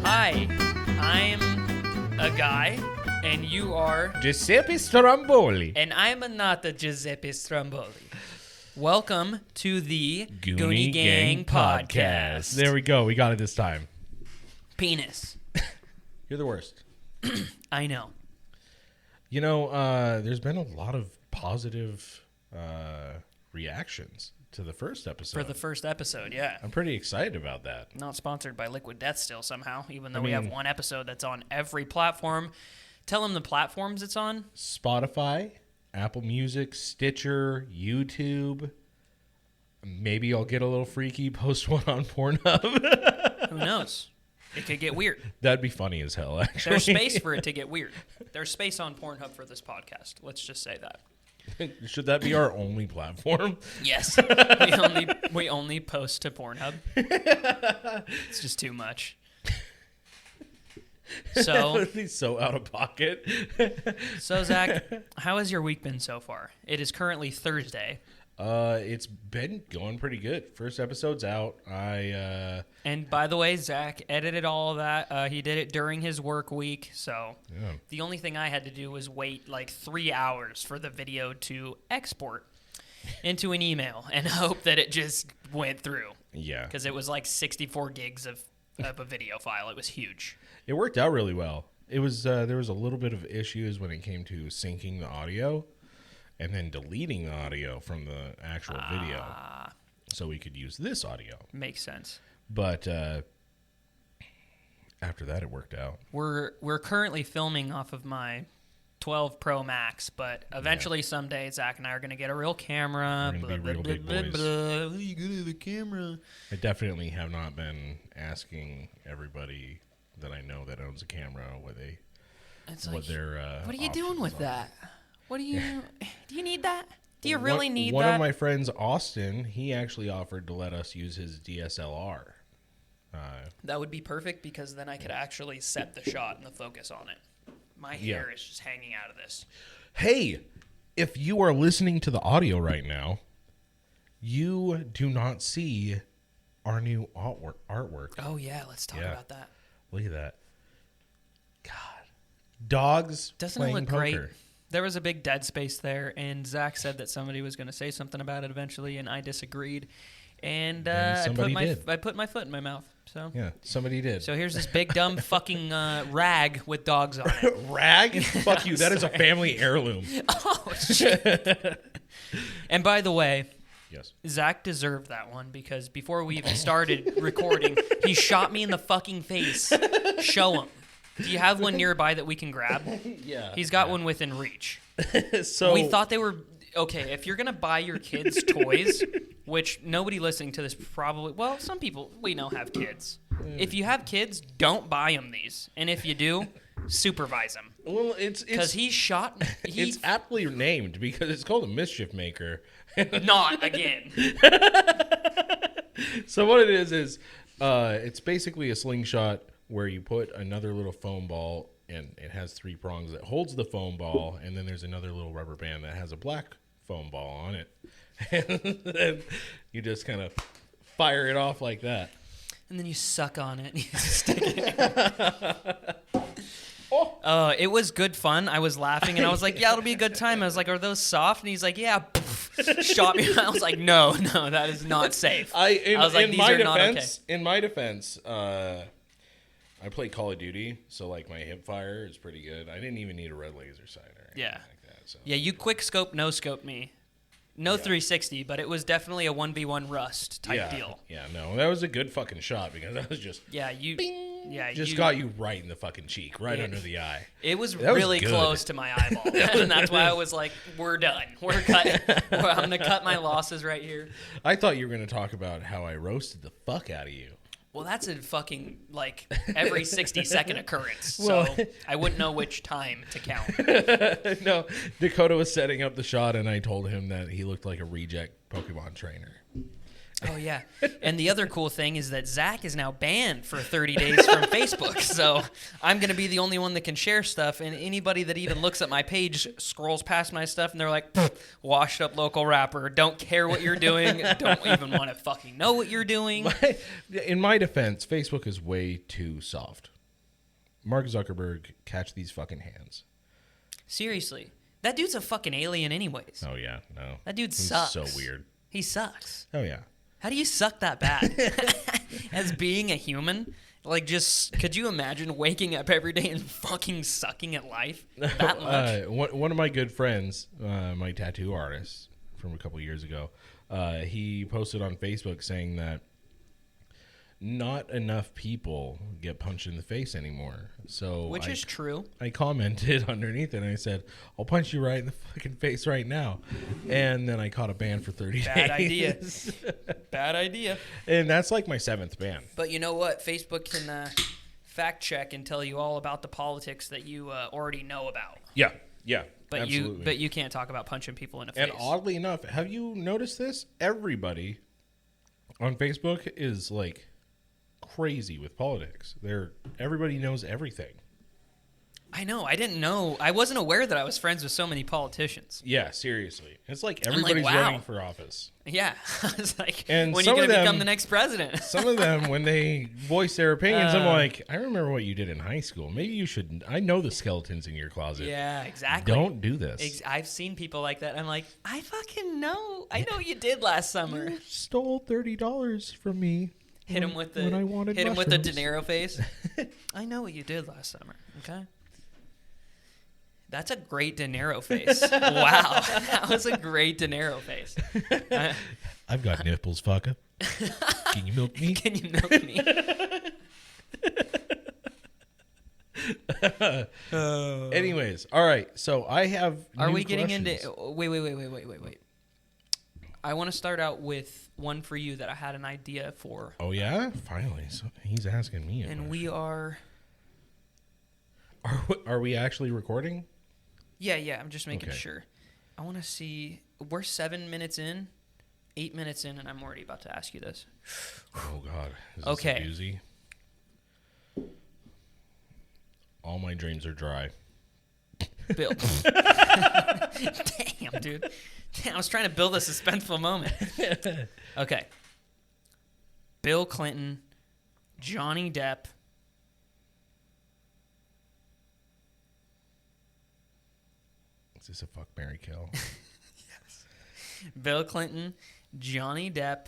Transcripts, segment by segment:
Hi, I'm a guy, and you are... Giuseppe Stromboli. And I'm not a Giuseppe Stromboli. Welcome to the Goonie Gang podcast. There we go. We got it this time. Penis. You're the worst. I know. You know, there's been a lot of positive reactions to the first episode. For the first episode, yeah. I'm pretty excited about that. Not sponsored by Liquid Death still somehow, even though we have one episode that's on every platform. Tell them the platforms it's on. Spotify, Apple Music, Stitcher, YouTube. Maybe I'll get a little freaky, post one on Pornhub. Who knows? It could get weird. That'd be funny as hell, actually. There's space for it to get weird. There's space on Pornhub for this podcast. Let's just say that. Should that be our only platform? Yes. we only post to Pornhub. It's just too much. So He's so out of pocket. So Zach, how has your week been so far? It is currently Thursday. It's been going pretty good. First episode's out. And by the way, Zach edited all of that. He did it during his work week. So The only thing I had to do was wait like 3 hours for the video to export into an email and hope that it just went through. Yeah. Because it was like 64 gigs of a video file. It was huge. It worked out really well. It was there was a little bit of issues when it came to syncing the audio and then deleting the audio from the actual video so we could use this audio. Makes sense. But after that, it worked out. We're currently filming off of my 12 Pro Max, but eventually someday Zach and I are going to get a real camera. We're gonna be real big boys. Are you good at the camera? I definitely have not been asking everybody that I know that owns a camera what their what are you doing with that? What do you need that? Do you really need one that? One of my friends, Austin, he actually offered to let us use his DSLR. That would be perfect because then I could actually set the shot and the focus on it. My hair is just hanging out of this. Hey, if you are listening to the audio right now, you do not see our new artwork. Oh, yeah. Let's talk about that. Look at that. God. Dogs Doesn't playing it look poker. great? There was a big dead space there, and Zach said that somebody was going to say something about it eventually, and I disagreed. And I put my foot in my mouth. So yeah, somebody did. So here's this big dumb fucking rag with dogs on it. Rag? Fuck you. That is a family heirloom. Oh shit. And by the way, yes, Zach deserved that one because before we even started recording, he shot me in the fucking face. Show him. Do you have one nearby that we can grab? Yeah. He's got one within reach. So we thought they were okay. If you're gonna buy your kids toys, which nobody listening to this probably, well, some people we know have kids. If you have kids, don't buy them these, and if you do, supervise them. Well, it's because he shot. It's aptly named because it's called a mischief maker. Not again. So what it is it's basically a slingshot where you put another little foam ball, and it has 3 prongs that holds the foam ball, and then there's another little rubber band that has a black foam ball on it. And then you just kind of fire it off like that. And then you suck on it and you stick it in. It was good fun. I was laughing, and I was like, yeah, it'll be a good time. I was like, are those soft? And he's like, yeah. Shot me. I was like, no, that is not safe. I was like, these are not okay. In my defense, I play Call of Duty, so like my hip fire is pretty good. I didn't even need a red laser sight or anything like that. So. Yeah, you quick scope, no scope me. No 360, but it was definitely a 1v1 rust type deal. Yeah, no, that was a good fucking shot because that was just got you right in the fucking cheek, right under the eye. It was really close to my eyeball, and that's why I was like, "We're done. We're cutting. I'm gonna cut my losses right here." I thought you were gonna talk about how I roasted the fuck out of you. Well, that's a fucking, like, every 60-second occurrence, so I wouldn't know which time to count. No, Dakota was setting up the shot, and I told him that he looked like a reject Pokemon trainer. Oh, yeah. And the other cool thing is that Zach is now banned for 30 days from Facebook. So I'm going to be the only one that can share stuff. And anybody that even looks at my page scrolls past my stuff and they're like, washed up local rapper. Don't care what you're doing. Don't even want to fucking know what you're doing. In my defense, Facebook is way too soft. Mark Zuckerberg, catch these fucking hands. Seriously. That dude's a fucking alien anyways. Oh, yeah. No. That dude sucks. So weird. He sucks. Oh, yeah. How do you suck that bad? As being a human, like, just could you imagine waking up every day and fucking sucking at life that much? One of my good friends, my tattoo artist from a couple years ago, he posted on Facebook saying that not enough people get punched in the face anymore. So which is true. I commented underneath it and I said, I'll punch you right in the fucking face right now. And then I caught a ban for 30 Bad days. idea. Bad idea. And that's like my 7th ban. But you know what? Facebook can fact check and tell you all about the politics that you already know about. Yeah. Yeah. But absolutely. you can't talk about punching people in the face. And oddly enough, have you noticed this? Everybody on Facebook is like crazy with politics. Everybody knows everything. I know. I didn't know. I wasn't aware that I was friends with so many politicians. Yeah, seriously. It's like everybody's wow. running for office. Yeah. I was like, and when are you going to become the next president? Some of them, when they voice their opinions, I'm like, I remember what you did in high school. Maybe you should. I know the skeletons in your closet. Yeah, exactly. Don't do this. I've seen people like that. I'm like, I fucking know. I know what you did last summer. You stole $30 from me. Hit him with the De Niro face. I know what you did last summer. Okay. That's a great De Niro face. Wow. That was a great De Niro face. I've got nipples, fucker. Can you milk me? Can you milk me? Anyways, all right. So I have. Are we getting into? Wait. I want to start out with one for you that I had an idea for. Oh yeah, finally. So he's asking me. And we are. Are we actually recording? Yeah. I'm just making sure. I want to see. We're 7 minutes in, 8 minutes in, and I'm already about to ask you this. Oh God. Is this okay. a doozy? All my dreams are dry. Bill. Damn, dude. Damn, I was trying to build a suspenseful moment. Okay. Bill Clinton, Johnny Depp. Is this a fuck, marry, kill? Yes. Bill Clinton, Johnny Depp,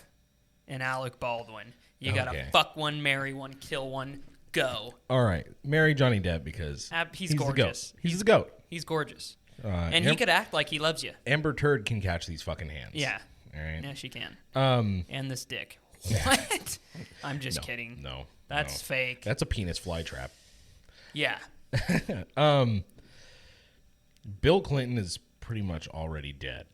and Alec Baldwin. You gotta fuck one, marry one, kill one, go. All right. Marry Johnny Depp because he's gorgeous. He's the GOAT. He's gorgeous. And he could act like he loves you. Amber Turd can catch these fucking hands. Yeah. All right. Yeah, she can. And this dick. What? I'm just kidding. No. That's fake. That's a penis fly trap. Yeah. Bill Clinton is pretty much already dead.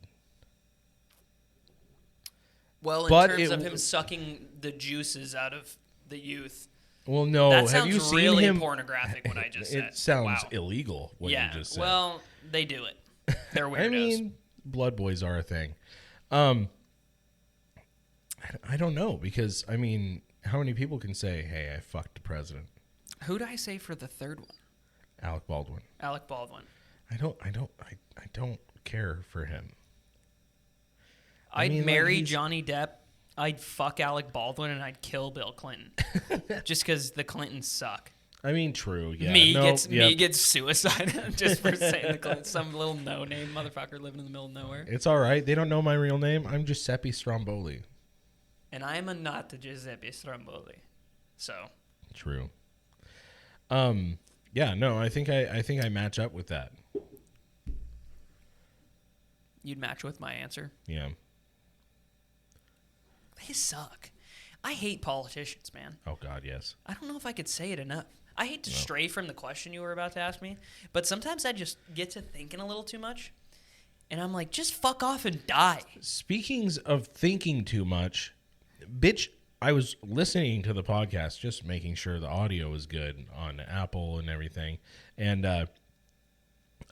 Well, in terms of him sucking the juices out of the youth. Well, no. That sounds have you seen really him? pornographic, what I just said. It sounds illegal, what you just said. Well, they do it. They're weirdos. I mean, blood boys are a thing. I don't know, because, I mean, how many people can say, hey, I fucked the president? Who'd I say for the third one? Alec Baldwin. Alec Baldwin. I don't care for him. I'd marry Johnny Depp. I'd fuck Alec Baldwin, and I'd kill Bill Clinton. Just because the Clintons suck. I mean, true. Yeah. Me gets suicide just for saying the Clintons. Some little no-name motherfucker living in the middle of nowhere. It's all right. They don't know my real name. I'm Giuseppe Stromboli. And I'm not Giuseppe Stromboli. So. True. Yeah. No. I think I match up with that. You'd match with my answer. Yeah. They suck. I hate politicians, man. Oh, God, yes. I don't know if I could say it enough. I hate to stray from the question you were about to ask me, but sometimes I just get to thinking a little too much, and I'm like, just fuck off and die. Speaking of thinking too much, bitch, I was listening to the podcast, just making sure the audio was good on Apple and everything, and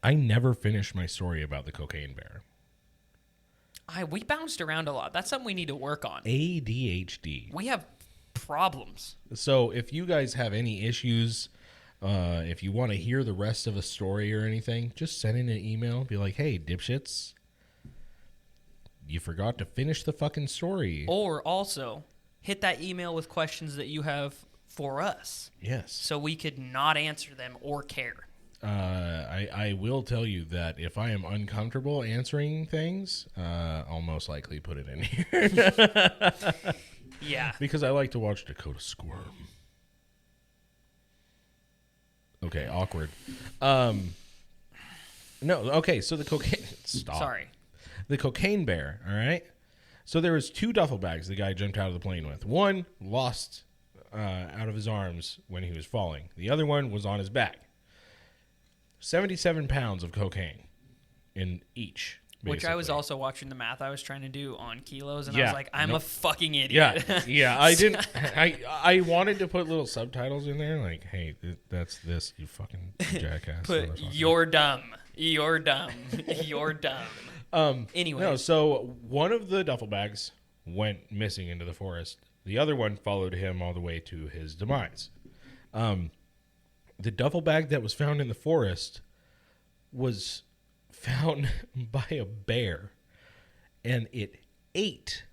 I never finished my story about the cocaine bear. We bounced around a lot. That's something we need to work on. ADHD. We have problems. So if you guys have any issues, if you want to hear the rest of a story or anything, just send in an email. Be like, hey, dipshits, you forgot to finish the fucking story. Or also, hit that email with questions that you have for us. Yes. So we could not answer them or care. I will tell you that if I am uncomfortable answering things, I'll most likely put it in here. Yeah. Because I like to watch Dakota squirm. Okay, awkward. No, okay, so the cocaine... Stop. Sorry. The cocaine bear, all right? So there was 2 duffel bags the guy jumped out of the plane with. One lost out of his arms when he was falling. The other one was on his back. 77 pounds of cocaine in each. Basically. Which I was also watching the math I was trying to do on kilos, and I was like, I'm a fucking Yeah, idiot. yeah. I didn't. I wanted to put little subtitles in there, like, "Hey, that's this, you fucking jackass." Put you're dumb, you're dumb, you're dumb. Anyway, no. So one of the duffel bags went missing into the forest. The other one followed him all the way to his demise. The duffel bag that was found in the forest was found by a bear, and it ate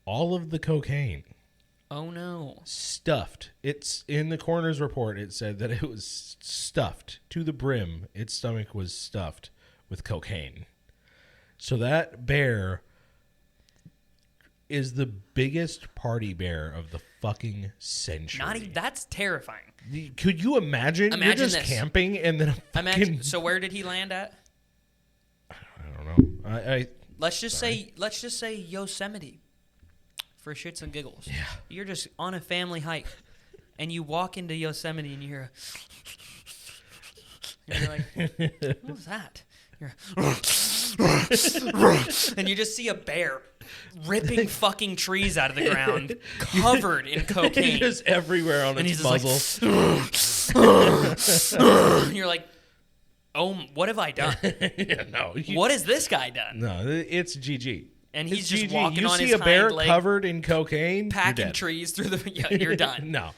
all of the cocaine. Oh no. Stuffed. It's in the coroner's report. It said that it was stuffed to the brim. Its stomach was stuffed with cocaine. So that bear is the biggest party bear of the fucking century. That's terrifying. Could you imagine? You're just this. camping and then So where did he land at? I don't know. Let's just say Yosemite, for shits and giggles. Yeah. You're just on a family hike, and you walk into Yosemite and you hear, and you're like, what was that? And you just see a bear ripping fucking trees out of the ground, covered in cocaine, just everywhere on its muzzle. And you're like, oh, what have I done? Yeah, no. What has this guy done? No, it's GG. And he's it's just GG. walking on his You see a bear hind leg, covered in cocaine, packing trees through the. Yeah, you're done. No,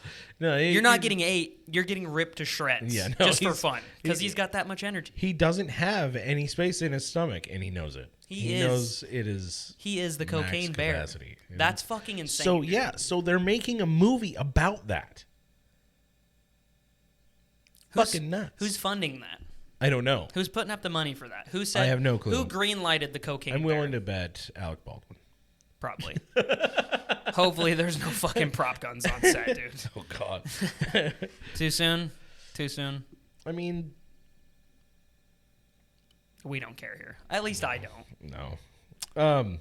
you're not getting ate. You're getting ripped to shreds. Yeah, no, just for fun, because he's got that much energy. He doesn't have any space in his stomach, and he knows it. He knows it is. He is the cocaine bear. Capacity. That's fucking insane. So yeah, so they're making a movie about that. Fucking nuts. Who's funding that? I don't know. Who's putting up the money for that? Who said? I have no clue. Who green-lighted the cocaine I'm bear? willing to bet Alec Baldwin. Probably. Hopefully there's no fucking prop guns on set, dude. Oh, God. Too soon? Too soon? I mean... We don't care here. At least I don't. No.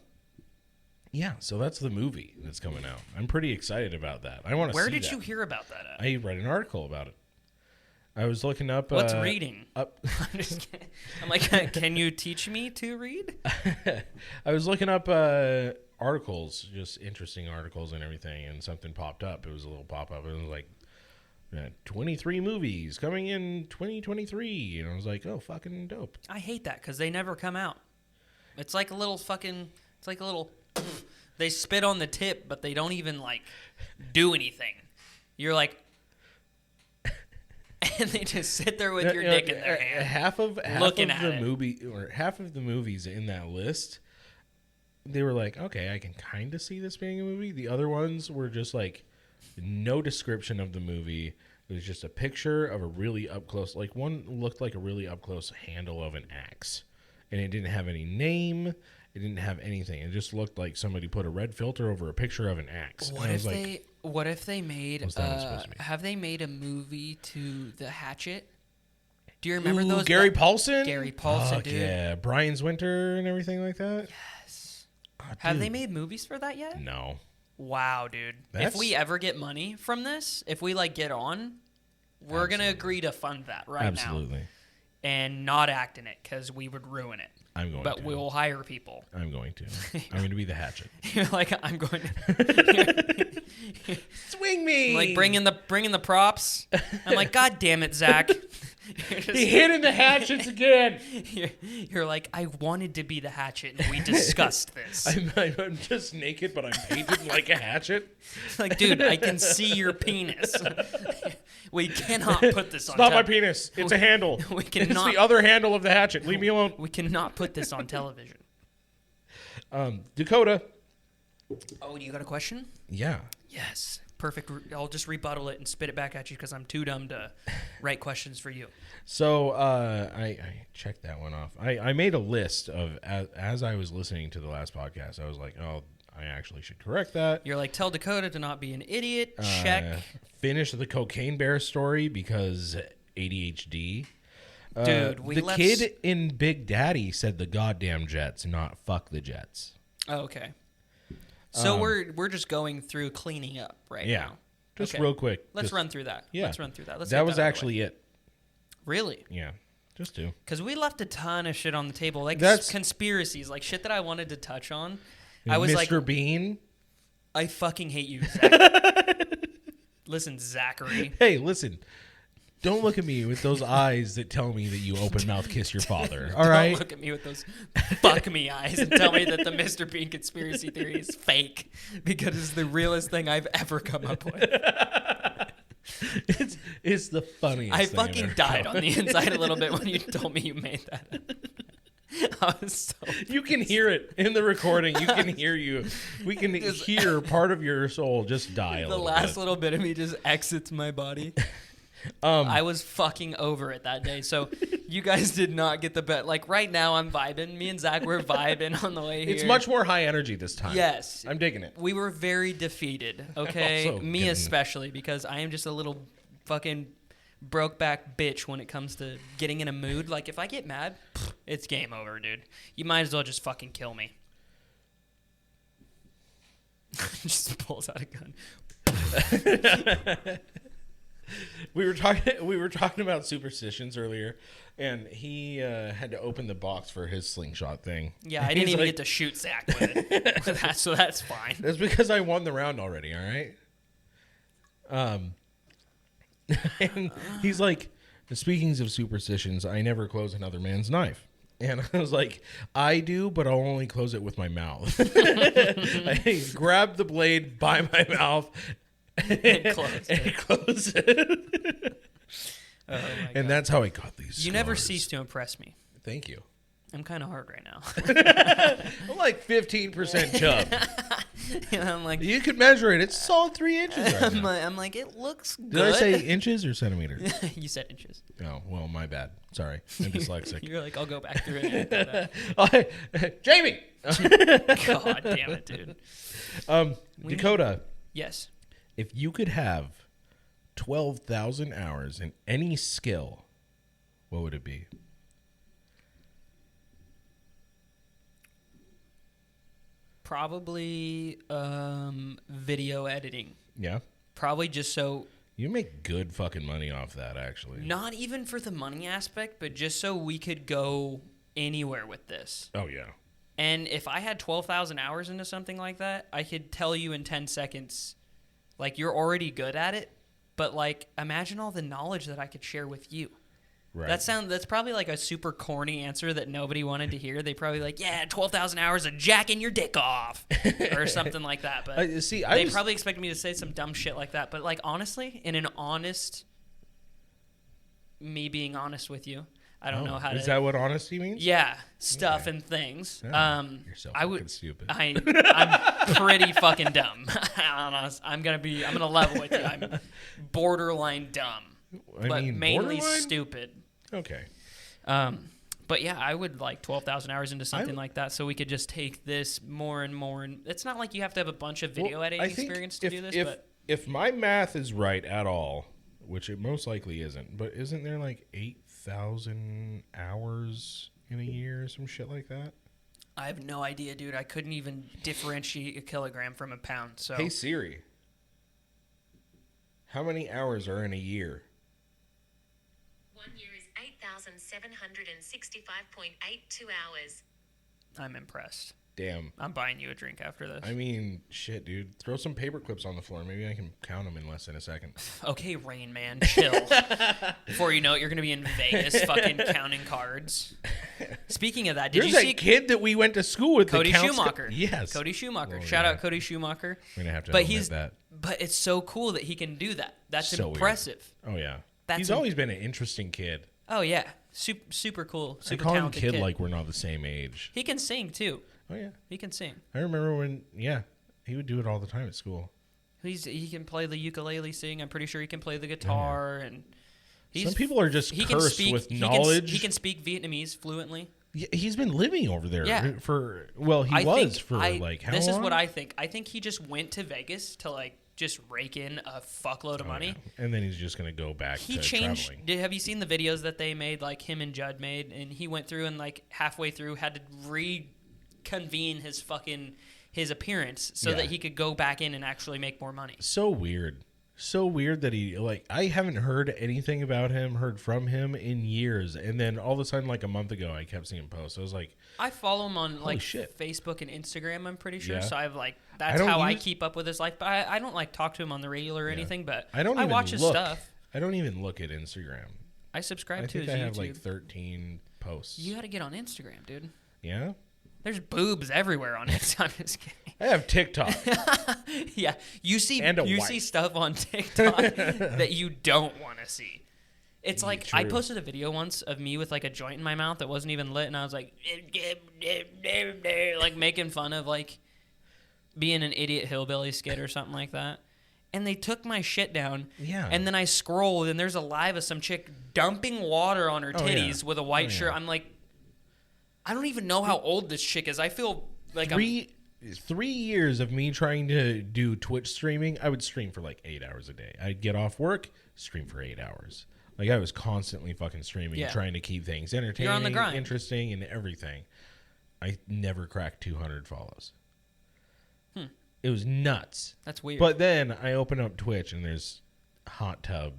Yeah, so that's the movie that's coming out. I'm pretty excited about that. I want to see Where did that. you hear about that at? I read an article about it. I was looking up... What's reading? I'm just kidding. I'm like, can you teach me to read? I was looking up articles, just interesting articles and everything, and something popped up. It was a little pop-up. It was like 23 movies coming in 2023. And I was like, oh, fucking dope. I hate that because they never come out. It's like a little fucking... It's like a little... They spit on the tip, but they don't even, like, do anything. You're like... And they just sit there with your dick in their hand. Half of the movies in that list, they were like, okay, I can kind of see this being a movie. The other ones were just like no description of the movie. It was just a picture of a really up close. Like one looked like a really up close handle of an axe, and it didn't have any name. It didn't have anything. It just looked like somebody put a red filter over a picture of an axe. What if they made? What's that supposed to be? Have they made a movie to The Hatchet? Do you remember those? Gary Paulson? Gary Paulson, dude. Yeah, Brian's Winter and everything like that. Yes. Have they made movies for that yet? No. Wow, dude. If we ever get money from this, if we like get on, we're gonna agree to fund that now. Absolutely. And not act in it because we would ruin it. I'm going to. But we'll hire people. I'm going to. I'm going to be the Hatchet. You're like, I'm going to. Swing me! I'm like, bring in the props. I'm like, God damn it, Zach. He hid the hatchets again. You're like, I wanted to be the hatchet, and we discussed this. I'm just naked, but I'm painted like a hatchet. Like, dude, I can see your penis. We cannot put this on. It's not my penis. It's a handle. We cannot. It's the other handle of the hatchet. Leave me alone. We cannot put this on television. Dakota. Oh, you got a question? Yeah. Yes. Perfect. I'll just rebuttal it and spit it back at you because I'm too dumb to write questions for you. So I checked that one off. I made a list of, as I was listening to the last podcast, I was like, oh, I actually should correct that. You're like, tell Dakota to not be an idiot. Check. Finish the Cocaine Bear story because ADHD. Dude, the kid in Big Daddy said the goddamn Jets, not fuck the Jets. Oh, okay. So we're just going through cleaning up right now. Just real quick. Let's run through that. Yeah. Let's run through that. That was actually it. Really? Yeah. Just do. Because we left a ton of shit on the table. Like conspiracies, like shit that I wanted to touch on. I was like, Mr. Bean. I fucking hate you, Zach. Listen, Zachary. Hey, listen. Don't look at me with those eyes that tell me that you open mouth kiss your father. All right? Don't look at me with those fuck me eyes and tell me that the Mr. Bean conspiracy theory is fake because it's the realest thing I've ever come up with. It's the funniest I thing fucking died on the inside a little bit when you told me you made that. I was so You can hear it in the recording. You can hear you. We can hear part of your soul just die a little bit. The last little bit of me just exits my body. I was fucking over it that day. So you guys did not get the bet. Like right now I'm vibing. Me and Zach were vibing on the way here. It's much more high energy this time. Yes. I'm digging it. We were very defeated. Okay. Also Me especially because I am just a little fucking broke back bitch when it comes to getting in a mood. Like if I get mad, it's game over, dude. You might as well just fucking kill me. Just pulls out a gun. We were talking about superstitions earlier, and he had to open the box for his slingshot thing. Yeah, I didn't even get to shoot Zach with it, so that's fine. That's because I won the round already. All right. And he's like, speaking of superstitions, I never close another man's knife. And I was like, I do, but I'll only close it with my mouth. I grab the blade by my mouth. And close it. Oh and that's how I got these scars. You never cease to impress me. Thank you. I'm kind of hard right now. I'm like 15% chub. And I'm like, you could measure it. It's a solid 3 inches right now. I'm like, it looks good. Did I say inches or centimeters? You said inches. Oh, well, my bad. Sorry. I'm dyslexic. You're like, I'll go back through it. Jamie! God damn it, dude. Dakota. Yes. If you could have 12,000 hours in any skill, what would it be? Probably video editing. Yeah? Probably just so... You make good fucking money off that, actually. Not even for the money aspect, but just so we could go anywhere with this. Oh, yeah. And if I had 12,000 hours into something like that, I could tell you in 10 seconds, like, you're already good at it, but, like, imagine all the knowledge that I could share with you. Right. That's probably, like, a super corny answer that nobody wanted to hear. They probably like, yeah, 12,000 hours of jacking your dick off or something like that. But they probably expected me to say some dumb shit like that. But, like, honestly, in an honest, me being honest with you, I don't know how to... Is that what honesty means? Yeah, stuff and things. Oh, you're so fucking stupid. I'm pretty fucking dumb. I'm gonna level with you. I'm borderline dumb, but mainly borderline? stupid. Okay. But yeah, I would like 12,000 hours into something like that, so we could just take this more and more. And it's not like you have to have a bunch of video editing experience to do this. But if my math is right at all, which it most likely isn't, but isn't there like 8,000 hours in a year or some shit like that? I have no idea, dude. I couldn't even differentiate a kilogram from a pound. So hey Siri, how many hours are in a year? 1 year is 8,765.82 hours. I'm impressed. Damn. I'm buying you a drink after this. I mean, shit, dude. Throw some paper clips on the floor. Maybe I can count them in less than a second. Okay, Rain Man, chill. Before you know it, you're going to be in Vegas fucking counting cards. Speaking of that, did There's you see that kid that we went to school with? Cody that counts Schumacher? Yes. Cody Schumacher. Oh, Shout yeah. out Cody Schumacher. We're going to have to But admit that. But it's so cool that he can do that. That's So weird. impressive. Oh, yeah. That's He's always been an interesting kid. Oh, yeah. Super cool. I Super call him talented kid kid. like we're not the same age. He can sing, too. Oh, yeah. He can sing. I remember when, he would do it all the time at school. He can play the ukulele, sing. I'm pretty sure he can play the guitar. And Some people are just cursed with knowledge. He can speak Vietnamese fluently. Yeah, he's been living over there Yeah. for, well, he was for like how long? This is what I think. I think he just went to Vegas to like just rake in a fuckload of money. Yeah. And then he's just going to go back He to changed. traveling. Have you seen the videos that they made, like him and Judd made? And he went through and like halfway through had to reconvene his appearance so that he could go back in and actually make more money. So weird. So weird that he, like, I haven't heard anything about him, heard from him in years. And then all of a sudden, like a month ago, I kept seeing posts. I was like, I follow him on like shit. Facebook and Instagram, I'm pretty sure. Yeah. So I've like, that's how I keep up with his life. But I don't like talk to him on the regular or anything, but I watch his stuff. I don't even look at Instagram. I subscribe to think his I YouTube. have like 13 posts. You got to get on Instagram, dude. Yeah? There's boobs everywhere on Instagram. I'm just kidding. I have TikTok. Yeah, you see stuff on TikTok that you don't want to see. It's like I posted a video once of me with like a joint in my mouth that wasn't even lit, and I was like making fun of like being an idiot hillbilly skit or something like that. And they took my shit down. Yeah. And then I scrolled, and there's a live of some chick dumping water on her titties with a white shirt. Yeah. I'm like, I don't even know how old this chick is. I feel like 3 years of me trying to do Twitch streaming. I would stream for like 8 hours a day. I'd get off work, stream for 8 hours. Like I was constantly fucking streaming, trying to keep things entertaining, You're on the grind. interesting, and everything. I never cracked 200 follows. It was nuts. That's weird. But then I open up Twitch and there's hot tub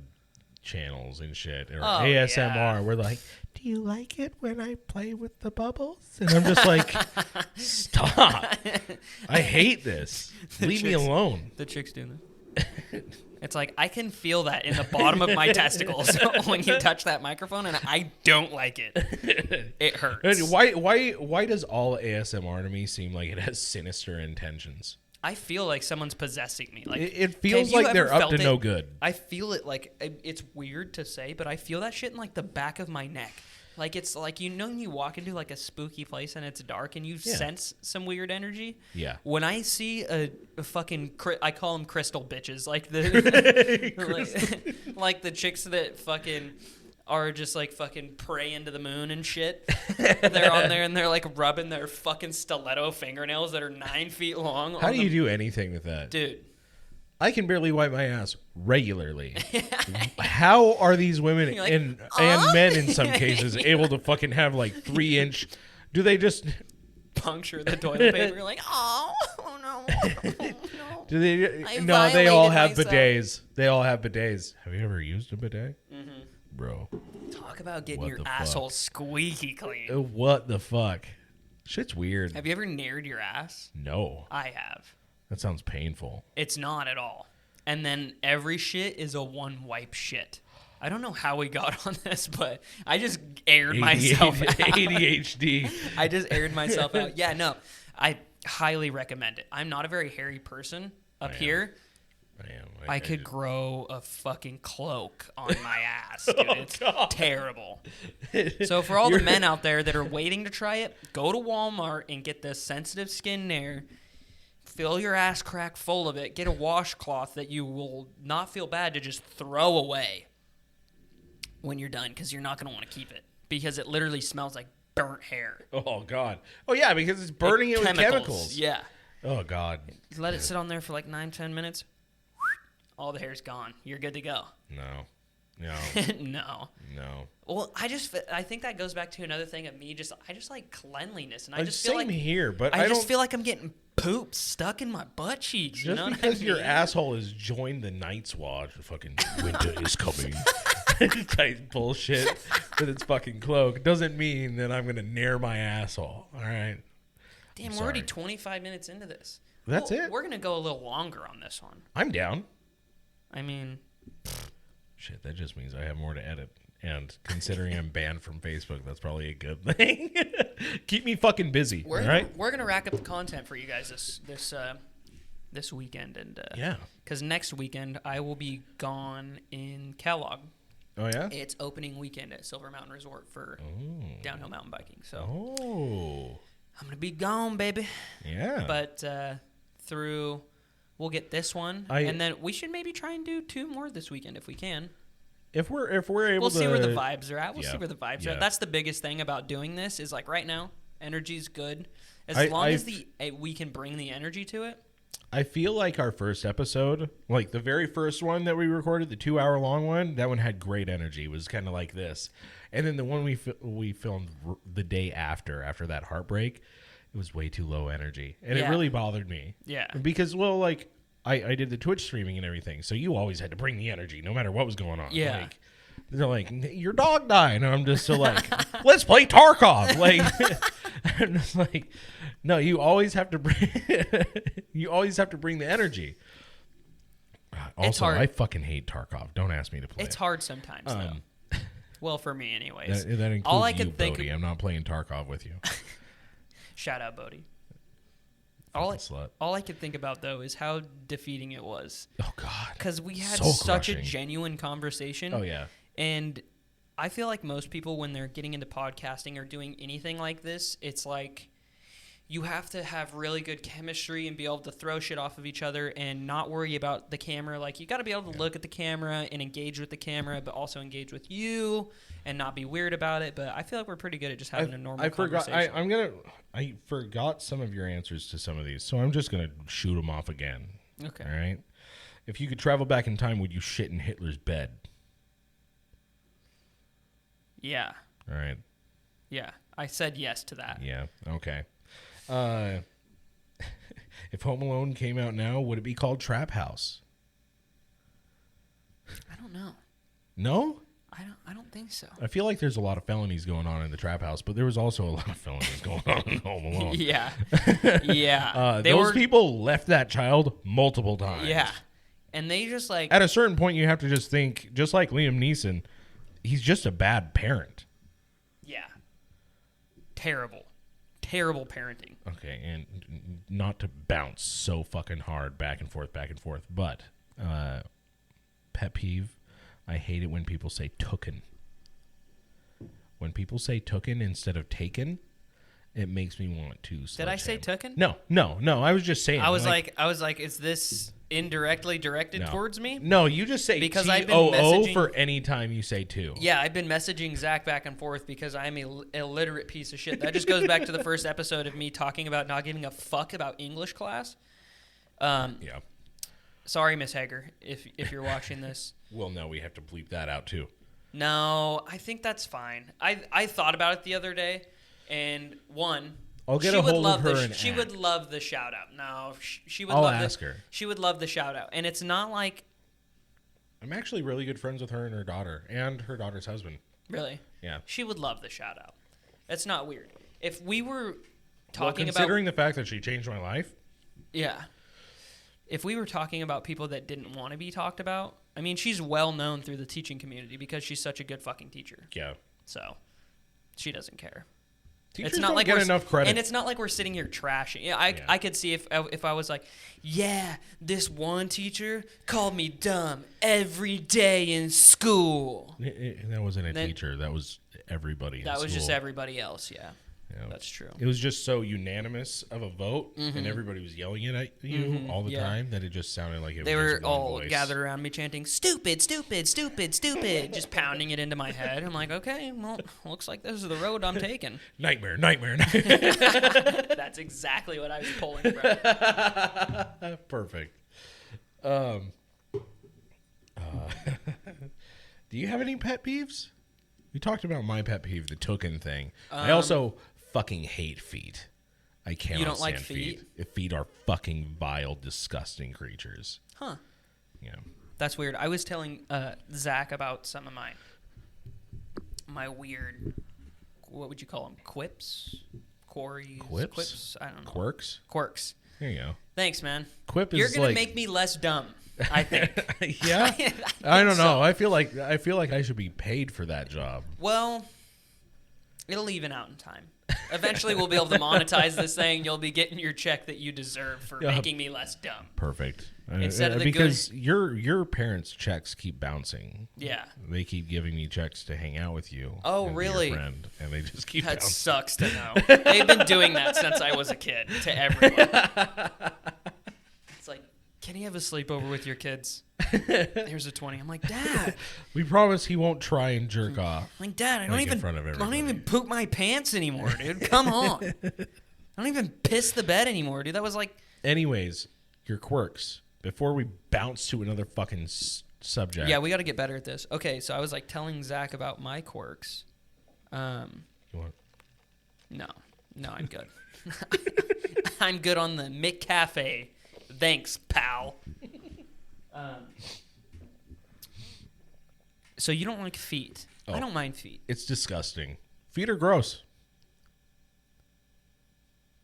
channels and shit, or ASMR. We're like, do you like it when I play with the bubbles? And I'm just like, stop. I hate this. Leave me alone. The chick's doing it. It's like, I can feel that in the bottom of my testicles when you touch that microphone, and I don't like it. It hurts. And why does all ASMR to me seem like it has sinister intentions? I feel like someone's possessing me. Like it feels like they're up to no good. I feel it like, it's weird to say, but I feel that shit in like the back of my neck. Like it's like, you know when you walk into like a spooky place and it's dark and you sense some weird energy? Yeah. When I see a fucking, I call them crystal bitches, like the like the chicks that fucking are just like fucking pray into the moon and shit. They're on there and they're like rubbing their fucking stiletto fingernails that are 9 feet long. How do you do anything with that? Dude. I can barely wipe my ass regularly. How are these women like, and men in some cases able to fucking have like 3-inch? Do they just puncture the toilet paper? You're like, oh no. Do they? No, they all have bidets. They all have bidets. Have you ever used a bidet? Mm-hmm. Bro. Talk about getting your asshole squeaky clean. What the fuck? Shit's weird. Have you ever nared your ass? No. I have. That sounds painful. It's not at all. And then every shit is a one wipe shit. I don't know how we got on this, but I just aired myself out. ADHD. I just aired myself out. Yeah, no. I highly recommend it. I'm not a very hairy person up here. I am. I could grow a fucking cloak on my ass, dude. It's terrible. So for all the men out there that are waiting to try it, go to Walmart and get the sensitive skin nair. Fill your ass crack full of it. Get a washcloth that you will not feel bad to just throw away when you're done, because you're not going to want to keep it, because it literally smells like burnt hair. Oh, God. Oh, yeah, because it's burning it with chemicals. Yeah. Oh, God. Let it sit on there for like 9-10 minutes. All the hair's gone. You're good to go. No. No. No. Well, I think that goes back to another thing of me. I just like cleanliness, and I just feel same like here, but I just feel like I'm getting poop stuck in my butt cheeks. Just you know because what I mean? your asshole has joined the Night's Watch, fucking winter is coming, type bullshit with its fucking cloak, doesn't mean that I'm gonna nair my asshole. All right, Damn, we're already 25 minutes into this. That's it? We're going to go a little longer on this one. I'm down. I mean... Shit, that just means I have more to edit. And considering I'm banned from Facebook, that's probably a good thing. Keep me fucking busy, all right? We're gonna rack up the content for you guys this weekend, and yeah, because next weekend I will be gone in Kellogg. Oh yeah, it's opening weekend at Silver Mountain Resort for downhill mountain biking. So I'm gonna be gone, baby. Yeah, but we'll get this one, and then we should maybe try and do 2 more this weekend if we can. If we're able we'll to... see where the vibes are at. We'll see where the vibes are Yeah. at. That's the biggest thing about doing this is, like, right now, energy's good. As long as we can bring the energy to it. I feel like our first episode, like the very first one that we recorded, the 2-hour-long one, that one had great energy. It was kind of like this. And then the one we filmed the day after that heartbreak, it was way too low energy. And it really bothered me. Yeah. Because, well, like... I did the Twitch streaming and everything, so you always had to bring the energy no matter what was going on. Yeah. Like, they're like, your dog died. And I'm just so like, let's play Tarkov. Like, I'm just like, no, you always have to bring the energy. Also, It's hard. I fucking hate Tarkov. Don't ask me to play It's hard sometimes, though. Well, for me anyways. That includes all I you, could think Bodie. I'm not playing Tarkov with you. Shout out, Bodie. Slut. All I could think about, though, is how defeating it was. Oh, God. Because we had So such a crushing. genuine conversation. Oh, yeah. And I feel like most people, when they're getting into podcasting or doing anything like this, it's like you have to have really good chemistry and be able to throw shit off of each other and not worry about the camera. Like, you got to be able to look at the camera and engage with the camera, but also engage with you and not be weird about it. But I feel like we're pretty good at just having a normal conversation. I forgot some of your answers to some of these, so I'm just gonna shoot them off again. Okay. All right. If you could travel back in time, would you shit in Hitler's bed? Yeah. All right. Yeah. I said yes to that. Yeah. Okay. If Home Alone came out now, would it be called Trap House? I don't know. No? I don't think so. I feel like there's a lot of felonies going on in the Trap House, but there was also a lot of felonies going on in Home Alone. Yeah. Yeah. Those people left that child multiple times. Yeah. And they just like... At a certain point, you have to just think, just like Liam Neeson, he's just a bad parent. Yeah. Terrible parenting. Okay, and not to bounce so fucking hard back and forth, but pet peeve, I hate it when people say tooken. When people say tooken instead of taken, it makes me want to Did I say tooken? No. I was just saying. I was like, is this indirectly directed towards me? No, you just say because I've been T-O-O messaging for any time you say two. Yeah, I've been messaging Zach back and forth because I'm an illiterate piece of shit. That just goes back to the first episode of me talking about not giving a fuck about English class. Yeah. Sorry, Miss Hager, if you're watching this. Well, no, we have to bleep that out too. No, I think that's fine. I thought about it the other day, and I'll get a hold of her and she would love the shout out. No, she would. I'll love ask her. She would love the shout out, and it's not like. I'm actually really good friends with her and her daughter, and her daughter's husband. Really? Yeah. She would love the shout out. It's not weird. If we were talking considering the fact that she changed my life. Yeah. If we were talking about people that didn't want to be talked about, I mean, she's well known through the teaching community because she's such a good fucking teacher. Yeah. So, she doesn't care. Teachers it's not don't like get enough credit. And it's not like we're sitting here trashing. Yeah, I could see if I was like, yeah, this one teacher called me dumb every day in school. That wasn't a teacher. That was everybody in That school. was just everybody else, yeah. Yeah. That's true. It was just so unanimous of a vote, and everybody was yelling it at you all the time that it just sounded like it They was were just one all voice. gathered around me chanting, stupid, stupid, stupid, stupid, just pounding it into my head. I'm like, okay, well, looks like this is the road I'm taking. Nightmare. That's exactly what I was pulling from. Perfect. Do you have any pet peeves? We talked about my pet peeve, the tooken thing. I also fucking hate feet. I cannot You don't like stand feet? Feet are fucking vile, disgusting creatures. Huh. Yeah. That's weird. I was telling Zach about some of my weird, what would you call them? Quips? Quarries. Quips? Quips? I don't know. Quirks? Quirks. There you go. Thanks, man. Quip is You're gonna like... make me less dumb, I think. Yeah? I don't know. I feel like I should be paid for that job. Well, it'll even out in time. Eventually, we'll be able to monetize this thing. You'll be getting your check that you deserve for making me less dumb. Perfect. Instead of the because your parents' checks keep bouncing. Yeah. They keep giving me checks to hang out with you. Oh, and be really? Your friend, and they just keep That bouncing. sucks to know. They've been doing that since I was a kid to everyone. It's like, can you have a sleepover with your kids? Here's a 20. I'm like, Dad. We promise he won't try and jerk off. I'm like, Dad, I Like in front of don't everybody. even poop my pants anymore, dude. Come on. I don't even piss the bed anymore, dude. That was like... Anyways, your quirks. Before we bounce to another fucking subject. Yeah, we got to get better at this. Okay, so I was like telling Zach about my quirks. You want? No, I'm good. I'm good on the McCafe. Thanks, pal. So you don't like feet? Oh. I don't mind feet. It's disgusting. Feet are gross.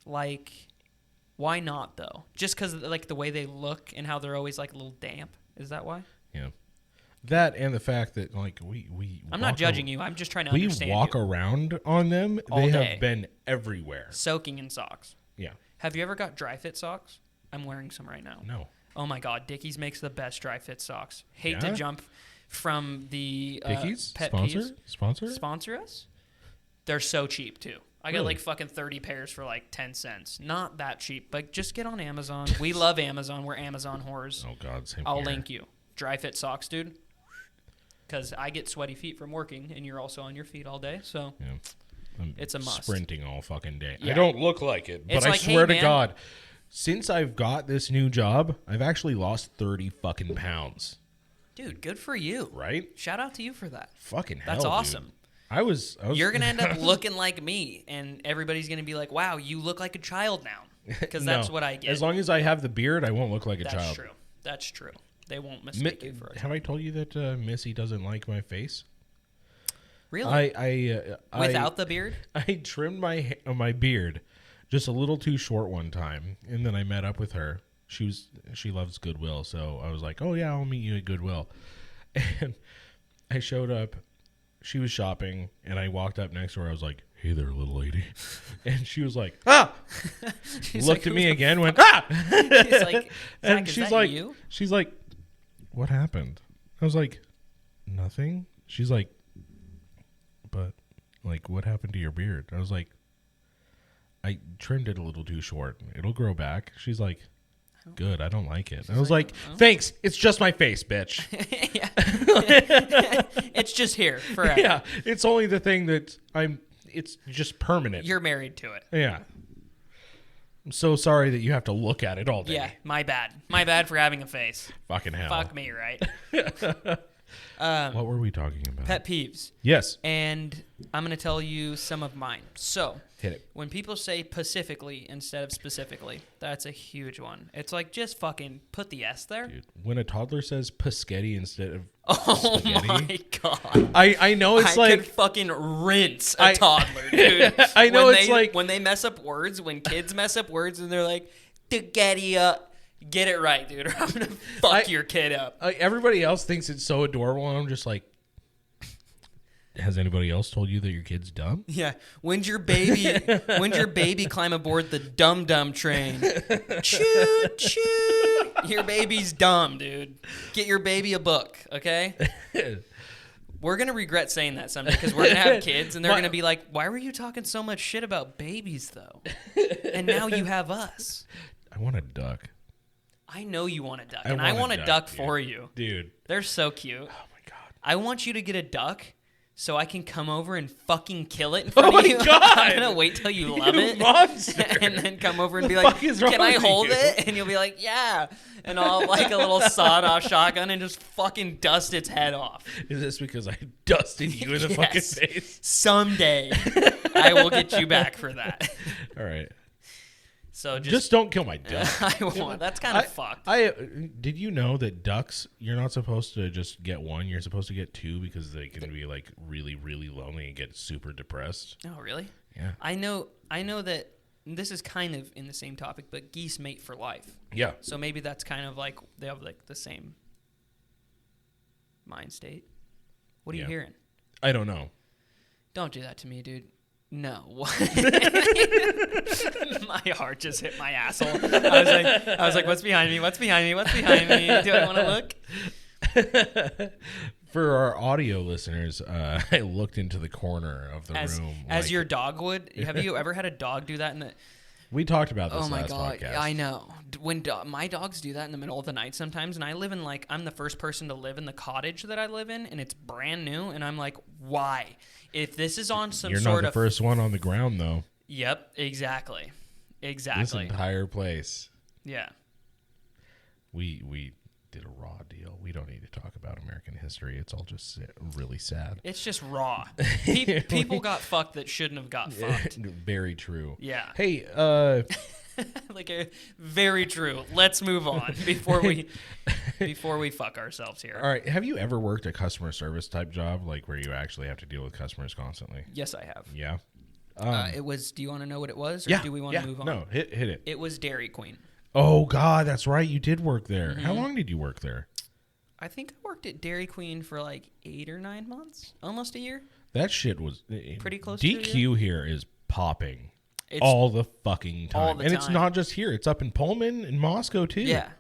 Like, why not though? Just because like the way they look and how they're always like a little damp. Is that why? Yeah. That and the fact that like we I'm not judging you. I'm just trying to We understand walk you. around on them. All They day. have been everywhere. Soaking in socks. Yeah. Have you ever got dry fit socks? I'm wearing some right now. No. Oh my God, Dickies makes the best dry fit socks. Hate to Yeah? jump from the Dickies? pet Sponsor? peeves. Sponsor? Sponsor us? They're so cheap too. I got Really? like fucking 30 pairs for like 10 cents. Not that cheap, but just get on Amazon. We love Amazon. We're Amazon whores. Oh God, same I'll here. link you. Dry fit socks, dude. Because I get sweaty feet from working, and you're also on your feet all day. So Yeah. I'm it's a must. Sprinting all fucking day. Yeah. I don't look like it, but It's I like, hey, swear to man. God, since I've got this new job, I've actually lost 30 fucking pounds. Dude, good for you. Right? Shout out to you for that. Fucking hell, That's dude. awesome. I was You're going to end up looking like me, and everybody's going to be like, wow, you look like a child now. Because that's No. what I get. As long as I have the beard, I won't look like a That's child. true. That's true. They won't mistake you for a child. Have I told you that Missy doesn't like my face? Really? I Without the beard? I trimmed my beard just a little too short one time, and then I met up with her. She loves Goodwill, so I was like, "Oh yeah, I'll meet you at Goodwill." And I showed up. She was shopping, and I walked up next to her. I was like, "Hey there, little lady," and she was like, "Ah!" She's Looked like, at me "Who the again, went, "Ah!" She's like, and Zach, is she's that like, you? she's like, "What happened?" I was like, "Nothing." She's like, "But like, what happened to your beard?" I was like, "I trimmed it a little too short. It'll grow back." She's like, "Good, I don't like it." I was like, "Thanks. It's just my face, bitch." Yeah. It's just here forever. Yeah, it's only the thing that it's just permanent. You're married to it. Yeah. I'm so sorry that you have to look at it all day. Yeah, my bad. My bad for having a face. Fucking hell. Fuck me, right? What were we talking about? Pet peeves. Yes. And I'm going to tell you some of mine. So, Hit it. when people say pacifically instead of specifically, that's a huge one. It's like, just fucking put the S there. Dude, when a toddler says Paschetti instead of Oh spaghetti, my God. I know it's I like could fucking rinse a toddler, dude. I know When it's like when they mess up words, when kids mess up words and they're like, spaghetti up. Get it right, dude, or I'm going to fuck your kid up. everybody else thinks it's so adorable, and I'm just like, has anybody else told you that your kid's dumb? Yeah. When's your baby climb aboard the dum-dum train? Choo, choo. Your baby's dumb, dude. Get your baby a book, okay? We're going to regret saying that someday because we're going to have kids and they're going to be like, why were you talking so much shit about babies, though? And now you have us. I want a duck. I know you want a duck, I and I want want a a duck, duck dude. for you. Dude. They're so cute. Oh my God. I want you to get a duck so I can come over and fucking kill it in front Oh of my you. God. I'm going to wait till you love You it. monster. And then come over and The be like, fuck is wrong can I with hold you?" it? And you'll be like, yeah. And I'll have like a little sawed-off shotgun and just fucking dust its head off. Is this because I dusted you in the fucking Yes. face? Someday, I will get you back for that. All right. So Just don't kill my duck. I won't. That's kind of fucked. Did you know that ducks, you're not supposed to just get one, you're supposed to get two because they can be like really, really lonely and get super depressed. Oh, really? Yeah. I know that this is kind of in the same topic, but geese mate for life. Yeah. So maybe that's kind of like they have like the same mind state. What are you hearing? I don't know. Don't do that to me, dude. No. My heart just hit my asshole. I was like, what's behind me? What's behind me? What's behind me? Do I want to look? For our audio listeners, I looked into the corner of the room. As your dog would. Have you ever had a dog do that in the... We talked about this Oh my last God, podcast. I know. When my dogs do that in the middle of the night sometimes, and I live in I'm the first person to live in the cottage that I live in, and it's brand new, and I'm like, why? If this is on some You're sort not the of... first one on the ground, though. Yep, exactly. This entire place. Yeah. We did a raw deal. We don't need to talk about American history. It's all just really sad. It's just raw. People got fucked that shouldn't have got fucked. Very true. Yeah. Hey, very true. Let's move on before we fuck ourselves here. all right. Have you ever worked a customer service type job, like where you actually have to deal with customers constantly? Yes, I have. Yeah. It was. Do you want to know what it was, or Yeah. do we want to move on? No, hit it. It was Dairy Queen. Oh God, that's right. You did work there. Mm-hmm. How long did you work there? I think I worked at Dairy Queen for like 8 or 9 months, almost a year. That shit was Pretty close to a DQ here is popping It's all the fucking time. all the and it's time. not just here. It's up in Pullman and Moscow too. Yeah.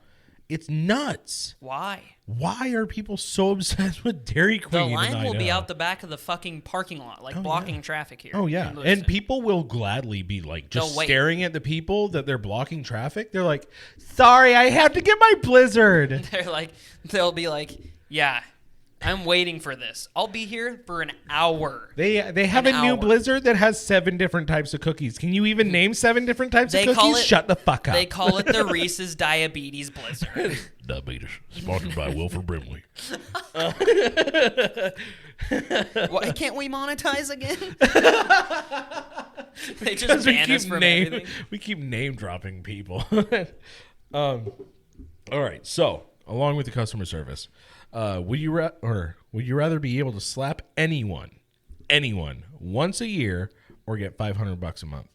It's nuts. Why? Why are people so obsessed with Dairy The Queen? line in will be Idaho? out the back of the fucking parking lot, like blocking traffic here. Oh yeah, in Lewiston. and people will gladly be like just They'll wait. staring at the people that they're blocking traffic. They're like, "Sorry, I have to get my Blizzard." They'll be like, yeah, I'm waiting for this. I'll be here for an hour. They have a new Blizzard that has 7 different types of cookies. Can you even name 7 different types of cookies? Shut the fuck up. They call it the Reese's Diabetes Blizzard. Diabetes, sponsored by Wilford Brimley. Why can't we monetize again? They just ban us from everything. We keep name dropping people. All right, so along with the customer service, would you rather be able to slap anyone once a year or get $500 a month?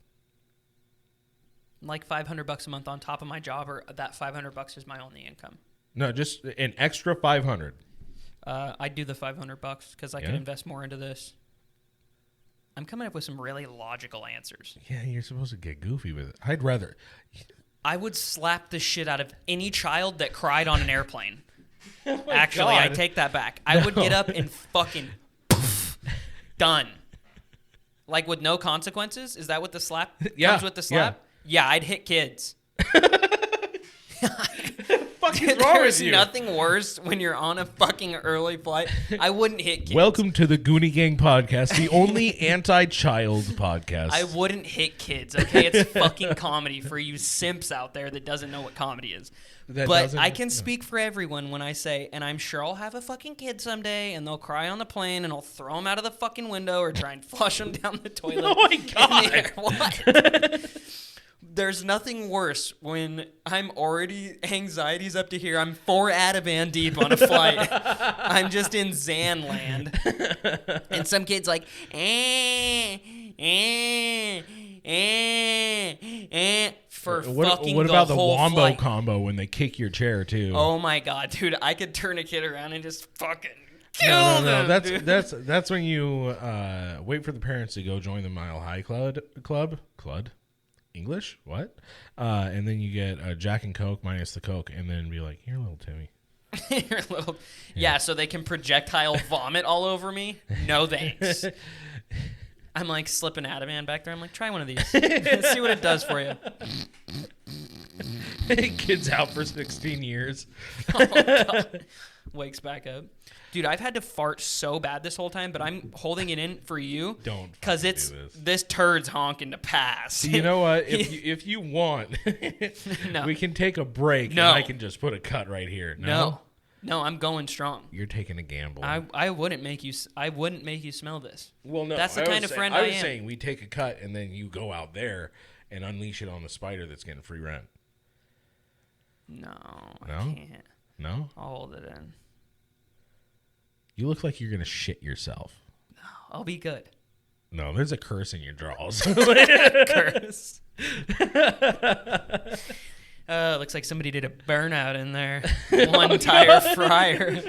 Like $500 a month on top of my job, or that $500 is my only income? No, just an extra 500. I'd do the $500 because I can invest more into this. I'm coming up with some really logical answers. Yeah, you're supposed to get goofy with it. I'd rather. I would slap the shit out of any child that cried on an airplane. Oh Actually, God. I take that back. I would get up and fucking done. Like with no consequences? Is that what the slap comes with the slap? Yeah, I'd hit kids. Fuck is wrong with There's you? nothing worse when you're on a fucking early flight. I wouldn't hit kids. Welcome to the Goonie Gang podcast, the only anti-child podcast. I wouldn't hit kids, okay? It's fucking comedy for you simps out there that doesn't know what comedy is. But I can speak for everyone when I say, and I'm sure I'll have a fucking kid someday, and they'll cry on the plane, and I'll throw them out of the fucking window or try and flush them down the toilet. Oh my God. What? There's nothing worse when I'm already anxiety's up to here. I'm 4 Ativan deep on a flight. I'm just in Zan land. And some kid's like, for fucking what about the whole wombo flight. combo when they kick your chair too? Oh my God, dude. I could turn a kid around and just fucking kill them. That's when you wait for the parents to go join the Mile High Club. English? What? And then you get a Jack and Coke minus the Coke, and then be like, "Here, little Timmy." You're a little, yeah, so they can projectile vomit all over me. No thanks. I'm like slipping Ativan back there. I'm like, try one of these. Let's see what it does for you. Kid's out for 16 years. Oh, God. Wakes back up. Dude, I've had to fart so bad this whole time, but I'm holding it in for you. Don't because fucking do this turd's honking to pass. You know what? If you want, No. we can take a break. No. And I can just put a cut right here. No, I'm going strong. You're taking a gamble. I wouldn't make you. I wouldn't make you smell this. Well, no, That's the kind of friend I I was am. saying we take a cut and then you go out there and unleash it on the spider that's getting free rent. No, No? I can't. No? I'll hold it in. You look like you're gonna shit yourself. I'll be good. No, there's a curse in your draws. Curse. Looks like somebody did a burnout in there. One tire fryer.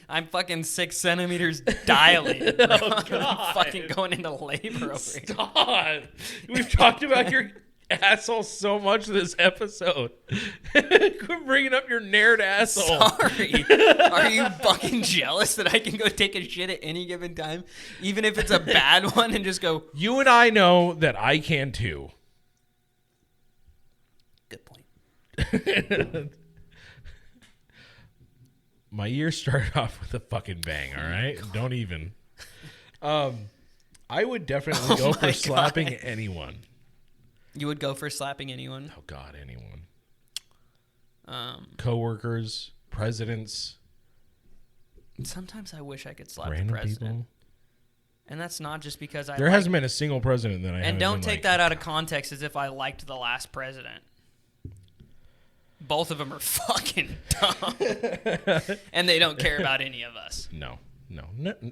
I'm fucking 6 centimeters dilated. Bro. Oh, God. I'm fucking going into labor over here. Stop. We've talked about your asshole so much this episode. Quit bringing up your nerd asshole. Sorry. Are you fucking jealous that I can go take a shit at any given time? Even if it's a bad one and just go, You and I know that I can too. good point. My year started off with a fucking bang, all right? Don't even. I would definitely go for slapping anyone. You would go for slapping anyone? Oh, God, anyone. Coworkers, presidents. Sometimes I wish I could slap Random the president. people. And that's not just because I There hasn't been a single president that I haven't And don't been take like, that out of context as if I liked the last president. Both of them are fucking dumb. And they don't care about any of us. No.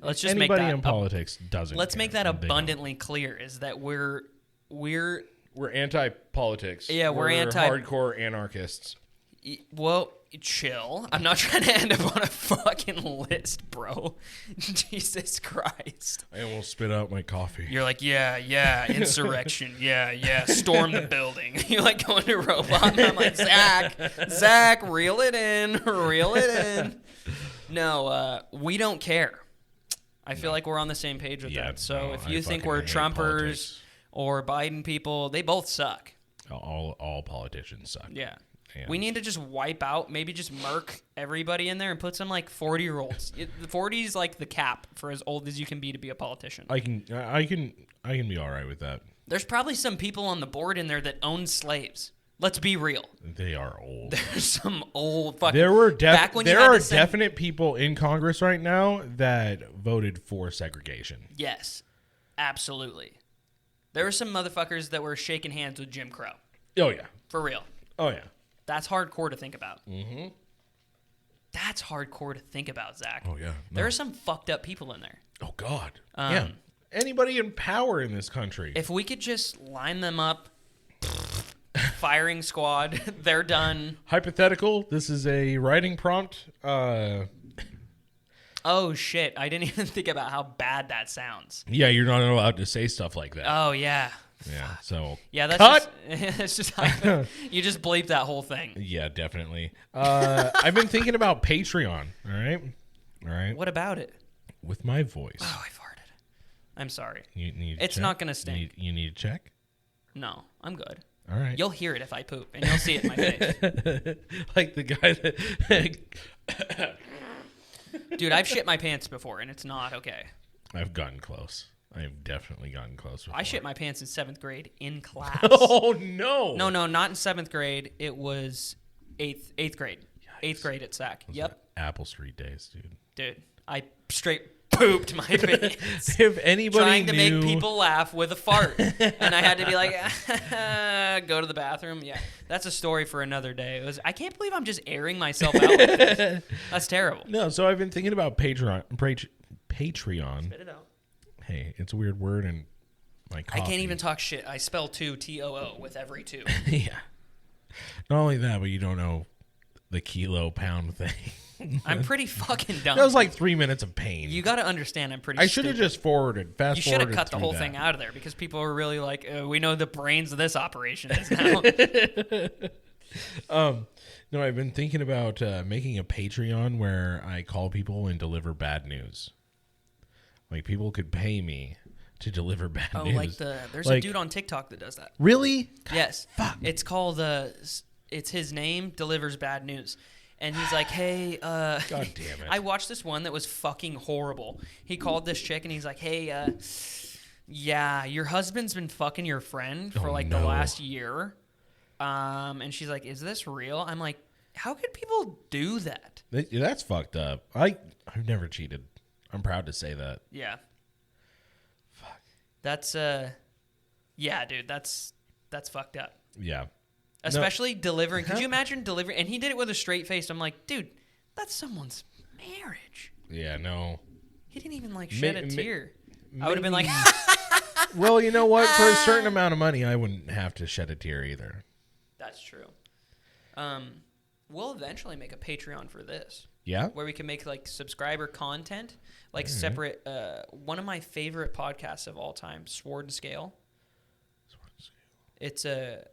Let's just make anybody that in politics doesn't. Let's care. make that They don't. abundantly clear is that we're We're anti-politics. Yeah, we're hardcore anarchists. well, chill. I'm not trying to end up on a fucking list, bro. Jesus Christ. I almost spit out my coffee. You're like, yeah, insurrection, yeah, storm the building. You like going to robot, and I'm like, Zach, reel it in. No, we don't care. I feel like we're on the same page with that. So if you think we're Trumpers politics. or Biden people, they both suck. All politicians suck. Yeah. And We need to just wipe out, maybe just murk everybody in there and put some like 40-year-olds. 40 is like the cap for as old as you can be to be a politician. I can be all right with that. There's probably some people on the board in there that own slaves. Let's be real. They are old. There's some old fucking. There were back when you there had are to send- definite people in Congress right now that voted for segregation. Yes, absolutely. There were some motherfuckers that were shaking hands with Jim Crow. Oh yeah. For real. Oh yeah. That's hardcore to think about. Mm-hmm. That's hardcore to think about, Zach. Oh yeah. There are some fucked up people in there. Oh God. Yeah. Anybody in power in this country. If we could just line them up, firing squad, they're done. Hypothetical. This is a writing prompt. Oh shit! I didn't even think about how bad that sounds. Yeah, you're not allowed to say stuff like that. Oh yeah. Yeah. So. Yeah, that's cut. It's just how you just bleep that whole thing. Yeah, definitely. I've been thinking about Patreon. All right. What about it? With my voice. Oh, I farted. I'm sorry. You need. It's check? not gonna stink. You need to check. No, I'm good. All right. You'll hear it if I poop, and you'll see it in my face. Like the guy that. Dude, I've shit my pants before, and it's not okay. I've gotten close. I've definitely gotten close. Before. I shit my pants in 7th grade in class. Oh no! No, not in 7th grade. It was 8th grade. Yikes. 8th grade at SAC. Yep. Apple Street days, dude. Dude, I straight pooped my pants. If anybody Trying to knew... make people laugh with a fart. And I had to be like, go to the bathroom. Yeah, that's a story for another day. I can't believe I'm just airing myself out like this. That's terrible. No, so I've been thinking about Patreon. Spit it out. Hey, it's a weird word and my coffee. I can't even talk shit. I spell two, T-O-O, with every two. Yeah. Not only that, but you don't know the kilo pound thing. I'm pretty fucking dumb. That was like 3 minutes of pain. You got to understand I'm pretty I should have just fast You forwarded. should have cut the through whole that. thing out of there because people are really like, we know the brains of this operation is now. No, I've been thinking about making a Patreon where I call people and deliver bad news. Like people could pay me to deliver bad news. Like there's a dude on TikTok that does that. Really? Yes. Fuck. It's called it's his name delivers bad news. And he's like, hey, God damn it. I watched this one that was fucking horrible. He called this chick and he's like, hey, yeah, your husband's been fucking your friend for the last year. And she's like, is this real? I'm like, how could people do that? That's fucked up. I've never cheated. I'm proud to say that. Yeah. Fuck. That's yeah, dude, that's fucked up. Yeah. Especially delivering. Could you imagine delivering? And he did it with a straight face. I'm like, dude, that's someone's marriage. Yeah, no. He didn't even like shed a tear. I would have been maybe- like, Well, you know what? For a certain amount of money, I wouldn't have to shed a tear either. that's true. We'll eventually make a Patreon for this. Yeah? Where we can make like subscriber content, like separate. One of my favorite podcasts of all time, Sword and Scale. It's a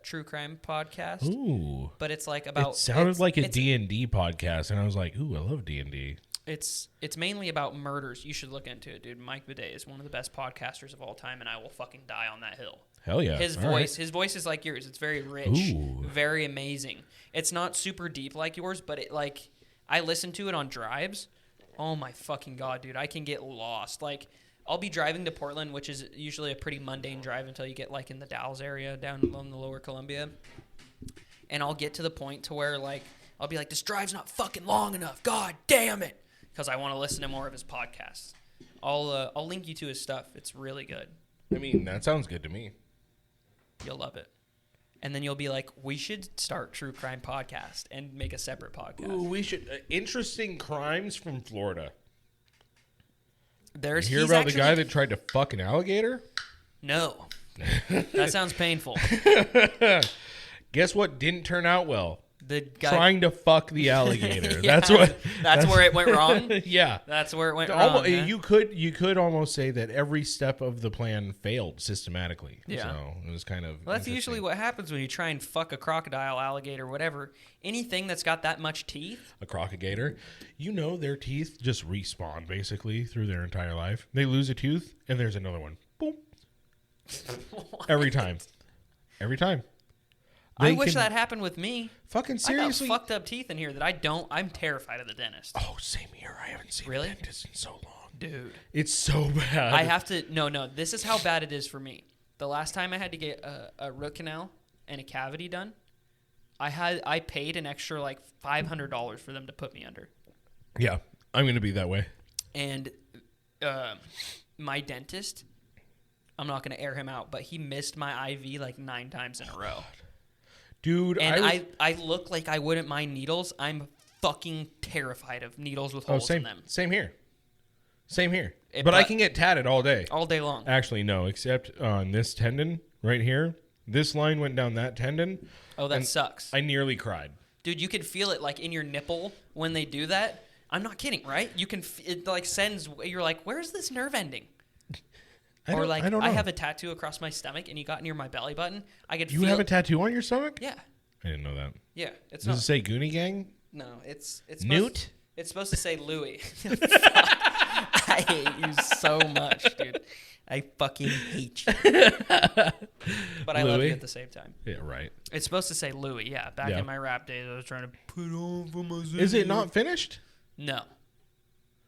true crime podcast. Ooh. But it's like about. It sounded like a it's- D&D podcast, and I was like, ooh, I love D&D. It's mainly about murders. You should look into it, dude. Mike Bidet is one of the best podcasters of all time, and I will fucking die on that hill. Hell yeah. His All voice, right. his voice is like yours. It's very rich, Ooh. very amazing. It's not super deep like yours, but it like I listen to it on drives. Oh my fucking god, dude! I can get lost. Like I'll be driving to Portland, which is usually a pretty mundane drive until you get like in the Dalles area down on the Lower Columbia, and I'll get to the point to where like I'll be like, this drive's not fucking long enough. God damn it! Because I want to listen to more of his podcasts. I'll link you to his stuff. It's really good. I mean, that sounds good to me. You'll love it. And then you'll be like, we should start True Crime Podcast and make a separate podcast. Ooh, we should. Interesting crimes from Florida. There's Hear he's about actually, the guy that tried to fuck an alligator? No. That sounds painful. Guess what didn't turn out well? The guy Trying to fuck the alligator. Yeah, that's where it went wrong. Yeah. That's where it went Almost, wrong. Yeah. you could almost say that every step of the plan failed systematically. Yeah. So it was kind of Well, that's interesting. usually what happens when you try and fuck a crocodile, alligator, whatever. Anything that's got that much teeth. A crocagator. You know their teeth just respawn basically through their entire life. They lose a tooth and there's another one. Boom. Every time. Every time. I They wish can- that happened with me. Fucking seriously. I got fucked up teeth in here that I don't. I'm terrified of the dentist. Oh, same here. I haven't seen Really? a dentist in so long. Dude. It's so bad. I have to. No. This is how bad it is for me. The last time I had to get a root canal and a cavity done, I paid an extra like $500 for them to put me under. Yeah, I'm gonna be that way. And my dentist, I'm not gonna air him out, but he missed my IV like 9 times in a row. Dude, And I look like I wouldn't mind needles. I'm fucking terrified of needles with holes in them Same here. Same here. It- but I but- can get tatted all day. all day long. Actually, no, except on this tendon right here. This line went down that tendon. Oh, that and sucks. I nearly cried. Dude, you can feel it like in your nipple when they do that. I'm not kidding, right? You can it like sends. You're like, where's this nerve ending? I Or don't- like I don't know. I have a tattoo across my stomach, and you got near my belly button. I could You feel have a it. tattoo on your stomach? Yeah, I didn't know that. yeah. It's Does not. it say Goonie Gang? No, it's Newt? It's supposed to say Louis. I hate you so much, dude. I fucking hate you. But I love Louis? you at the same time. Yeah, right. It's supposed to say Louis. Yeah, back Yeah. in my rap days, I was trying to put on for my. Is it not finished? No.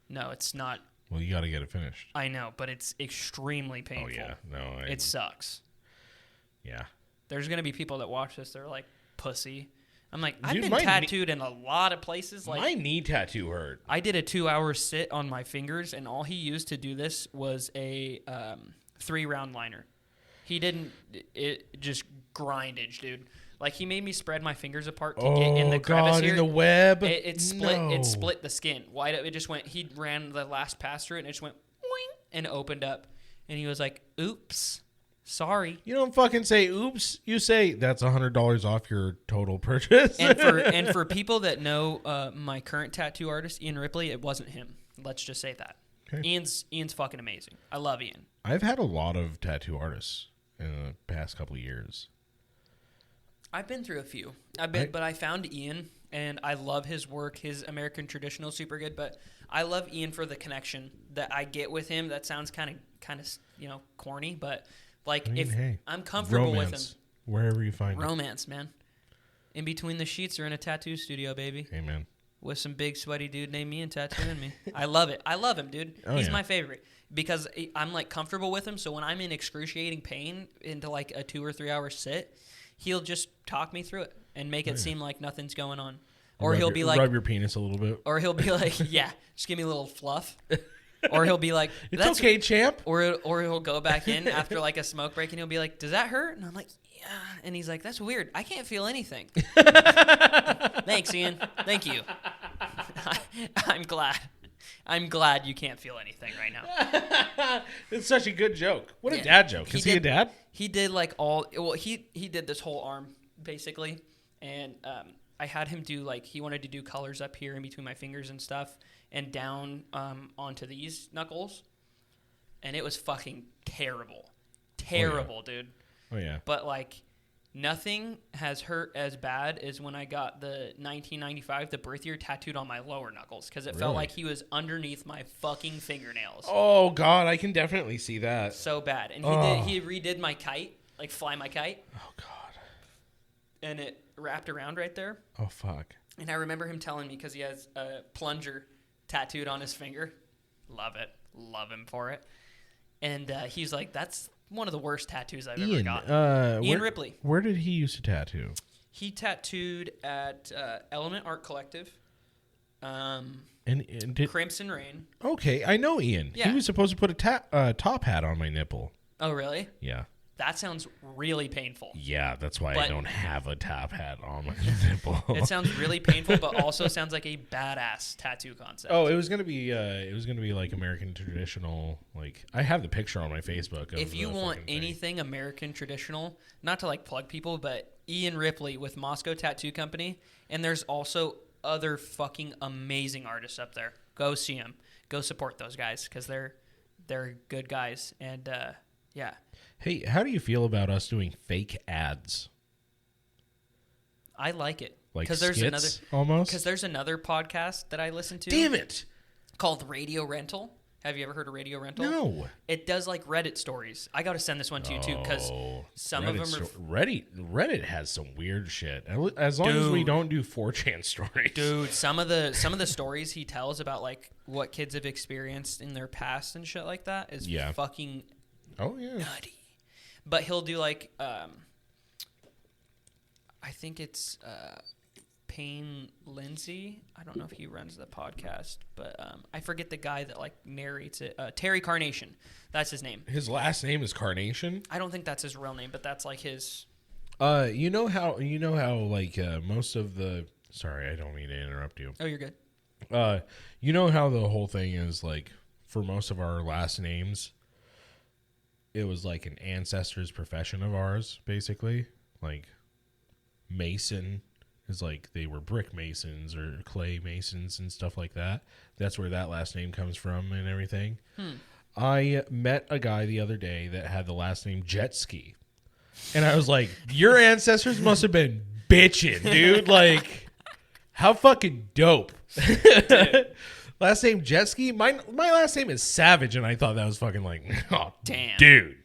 No, it's not. Well, you got to get it finished. I know, but it's extremely painful. Oh yeah, no, It sucks. yeah. There's gonna be people that watch this. They're like, "Pussy." I'm like, I've Dude, been my knee- tattooed in a lot of places. Like, My knee tattoo hurt. I did a 2-hour sit on my fingers, and all he used to do this was a 3-round liner. He didn't. It just grindage, dude. Like he made me spread my fingers apart to get in the crevice God, here. in the web. It split. No. It split the skin. Wide. It just went. He ran the last pass through it, and it just went boing, and opened up. And he was like, "Oops, sorry." You don't fucking say oops. You say that's $100 off your total purchase. And for people that know my current tattoo artist, Ian Ripley, it wasn't him. Let's just say that. Okay. Ian's fucking amazing. I love Ian. I've had a lot of tattoo artists in the past couple of years. I've been through a few. But I found Ian, and I love his work. His American traditional is super good, but I love Ian for the connection that I get with him. That sounds kind of corny, but like I mean, if hey, I'm comfortable with him, romance, wherever you find it. romance, man. In between the sheets or in a tattoo studio, baby, Hey, man. with some big sweaty dude named Ian tattooing me. I love it. I love him, dude. Oh, He's yeah. my favorite because I'm like comfortable with him. So when I'm in excruciating pain into like a 2 or 3 hour sit, he'll just talk me through it and make it seem like nothing's going on. Or Rub he'll your- be like, rub your penis a little bit. or he'll be like, yeah, just give me a little fluff. Or he'll be like, It's that's okay, champ. Or he'll go back in after like a smoke break and he'll be like, does that hurt? And I'm like, yeah. And he's like, that's weird. I can't feel anything. Thanks, Ian. Thank you. I'm glad. I'm glad you can't feel anything right now. It's such a good joke. What a Yeah. dad joke. Is he a dad? He did like all. Well, he did this whole arm basically, and I had him do like he wanted to do colors up here in between my fingers and stuff, and down onto these knuckles, and it was fucking terrible, dude. Oh yeah. But like. Nothing has hurt as bad as when I got the 1995, the birth year tattooed on my lower knuckles because it felt like he was underneath my fucking fingernails. Oh God, I can definitely see that. So bad. And he redid my kite, like fly my kite. Oh God. And it wrapped around right there. Oh fuck. And I remember him telling me because he has a plunger tattooed on his finger. Love it. Love him for it. And he's like, that's one of the worst tattoos I've ever gotten. Ian Ripley. Where did he used to tattoo? He tattooed at Element Art Collective. And did Crimson Rain. Okay, I know Ian. Yeah. He was supposed to put a top hat on my nipple. Oh, really? Yeah. That sounds really painful. Yeah, that's why I don't have a top hat on my nipple. It sounds really painful, but also sounds like a badass tattoo concept. Oh, it was gonna be like American traditional. Like I have the picture on my Facebook. If you want anything American traditional, not to like plug people, but Ian Ripley with Moscow Tattoo Company, and there's also other fucking amazing artists up there. Go see them. Go support those guys because they're good guys. And yeah. Hey, how do you feel about us doing fake ads? I like it. Like there's almost? Because there's another podcast that I listen to. Damn it! Called Radio Rental. Have you ever heard of Radio Rental? No. It does like Reddit stories. I got to send this one to you too because some of them are... Reddit has some weird shit. As long as we don't do 4chan stories. Dude, some of the stories he tells about like what kids have experienced in their past and shit like that is fucking nutty. But he'll do like, I think it's Payne Lindsay. I don't know if he runs the podcast, but I forget the guy that like narrates it. Terry Carnation, that's his name. His last name is Carnation? I don't think that's his real name, but that's like his. You know how like most of the. Sorry, I don't mean to interrupt you. Oh, you're good. You know how the whole thing is like for most of our last names. It was like an ancestor's profession of ours, basically. Like Mason is like they were brick masons or clay masons and stuff like that. That's where that last name comes from and everything. I met a guy the other day that had the last name Jet Ski. And I was like, your ancestors must have been bitching, dude. Like, how fucking dope. Last name Jet Ski? My last name is Savage, and I thought that was fucking like, oh, damn. Dude.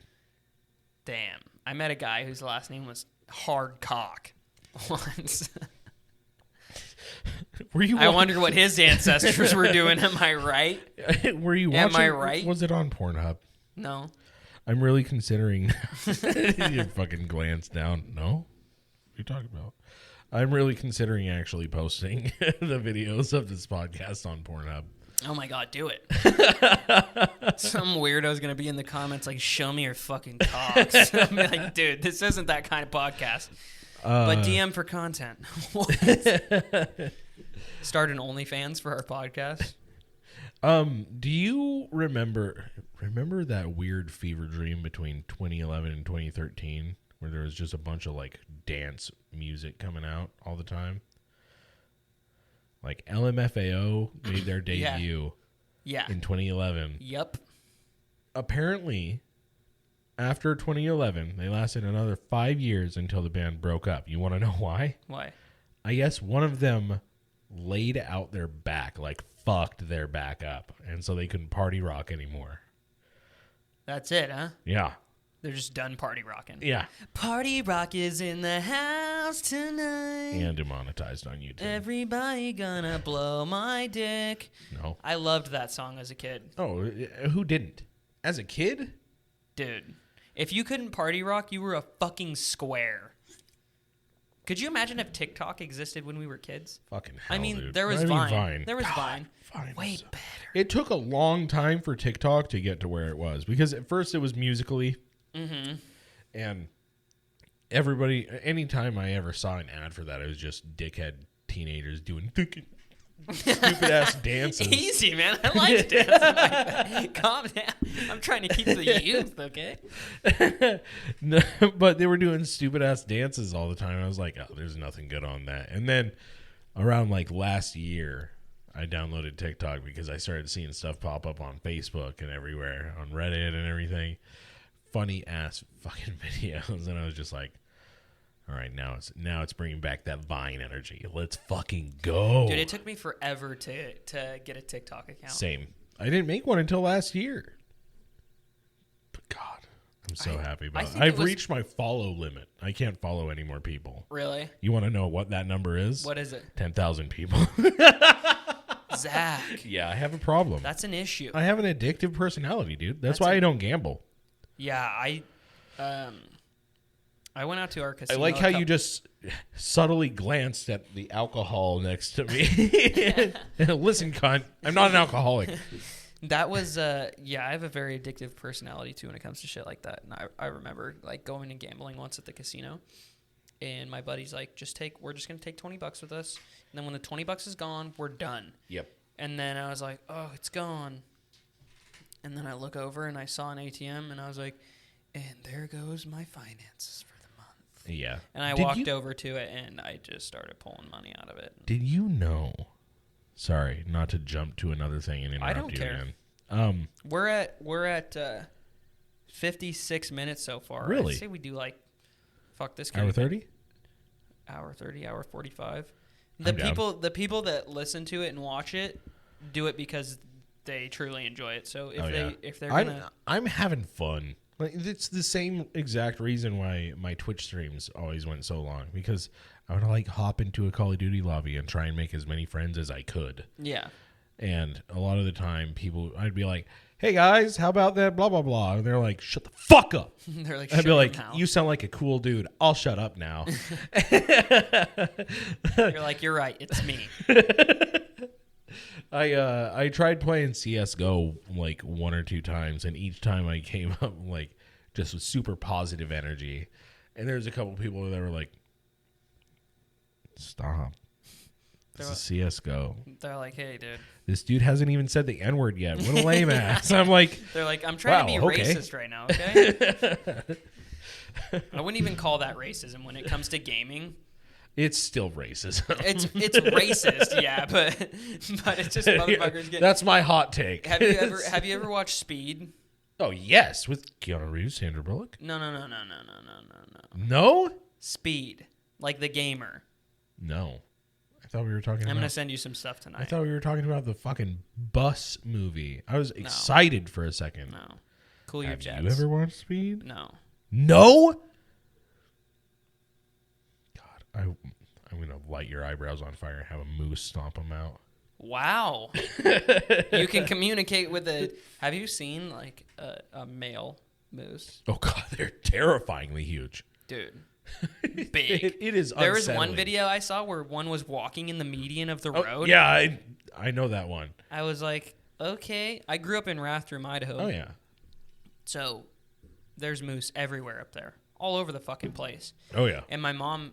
Damn. I met a guy whose last name was Hard Cock once. I wonder what his ancestors were doing. Am I right? Were you watching? Am I right? Was it on Pornhub? No. I'm really considering. You fucking glance down. No? What are you talking about? I'm really considering actually posting the videos of this podcast on Pornhub. Oh my God, do it. Some weirdo's going to be in the comments like, show me your fucking cocks. I'm like, dude, this isn't that kind of podcast. But DM for content. Start an OnlyFans for our podcast. Do you remember that weird fever dream between 2011 and 2013 where there was just a bunch of like dance music coming out all the time? Like LMFAO made their debut in 2011. Yep. Apparently, after 2011, they lasted another 5 years until the band broke up. You want to know why? Why? I guess one of them laid out their back, like fucked their back up, and so they couldn't party rock anymore. That's it, huh? Yeah. They're just done party rocking. Yeah. Party rock is in the house tonight. And demonetized on YouTube. Everybody gonna blow my dick. No. I loved that song as a kid. Oh, who didn't? As a kid? Dude, if you couldn't party rock, you were a fucking square. Could you imagine if TikTok existed when we were kids? Fucking hell, I mean, dude. there was Vine. There was Vine. Vine way was better. It took a long time for TikTok to get to where it was because at first it was Musical.ly. Mm-hmm. And everybody, anytime I ever saw an ad for that, it was just dickhead teenagers doing stupid ass dances. Easy, man. I like dancing like that. Calm down. I'm trying to keep the youth, okay? No, but they were doing stupid ass dances all the time. I was like, oh, there's nothing good on that. And then around like last year, I downloaded TikTok because I started seeing stuff pop up on Facebook and everywhere, on Reddit and everything. Funny ass fucking videos. And I was just like, all right, now it's bringing back that Vine energy. Let's fucking go. Dude, it took me forever to get a TikTok account. Same. I didn't make one until last year. But God, I'm so happy about it. I've reached my follow limit. I can't follow any more people. Really? You want to know what that number is? What is it? 10,000 people. Zach. Yeah, I have a problem. That's an issue. I have an addictive personality, dude. That's why I don't gamble. Yeah, I went out to our casino. I like how you just subtly glanced at the alcohol next to me. Listen, cunt, I'm not an alcoholic. That was, I have a very addictive personality too when it comes to shit like that. And I remember like going and gambling once at the casino, and my buddy's like, we're just gonna take $20 with us, and then when the $20 is gone, we're done. Yep. And then I was like, oh, it's gone. And then I look over and I saw an ATM, and I was like, and there goes my finances for the month. Yeah. And I walked over to it, and I just started pulling money out of it. Did you know? Sorry, not to jump to another thing and interrupt I don't you care. again. We're at 56 minutes so far. Really? I'd say we do like, fuck this. Hour 30? Hour 30, hour 45. I'm The people that listen to it and watch it do it because they truly enjoy it. So if they're gonna, I'm having fun. Like, it's the same exact reason why my Twitch streams always went so long, because I would like hop into a Call of Duty lobby and try and make as many friends as I could. Yeah. And a lot of the time, I'd be like, "Hey guys, how about that? Blah blah blah," and they're like, "Shut the fuck up." They're like, I'd be like, "You sound like a cool dude. I'll shut up now." You're like, "You're right. It's me." I tried playing CS:GO like one or two times, and each time I came up like just with super positive energy, and there's a couple people that were like, "Stop. This is CS:GO." They're like, "Hey, dude. This dude hasn't even said the N-word yet. What a lame ass." I'm like, they're like, "I'm trying to be racist right now, okay?" I wouldn't even call that racism when it comes to gaming. It's still racism. It's racist, yeah, but it's just motherfuckers getting. That's my hot take. Have you ever watched Speed? Oh yes, with Keanu Reeves, Sandra Bullock. No. No? Speed, like the gamer. No. I thought we were talking about... I'm going to send you some stuff tonight. I thought we were talking about the fucking Bus movie. I was excited for a second. No. Cool your jets. Have you ever watched Speed? No. No? God, I'm going to light your eyebrows on fire and have a moose stomp them out. Wow. You can communicate with a... Have you seen, like, a male moose? Oh, God, they're terrifyingly huge. Dude. Big. It is There was unsettling. one video I saw where one was walking in the median of the road. Yeah, I know that one. I was like, okay. I grew up in Rathdrum, Idaho. Oh, yeah. So there's moose everywhere up there. All over the fucking place. Oh, yeah. And my mom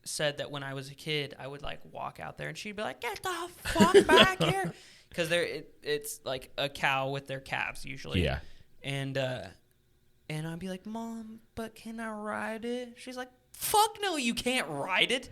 said that when I was a kid, I would like walk out there and she'd be like, "Get the fuck back here." Because it's like a cow with their calves usually. Yeah. And I'd be like, "Mom, but can I ride it?" She's like, "Fuck no, you can't ride it.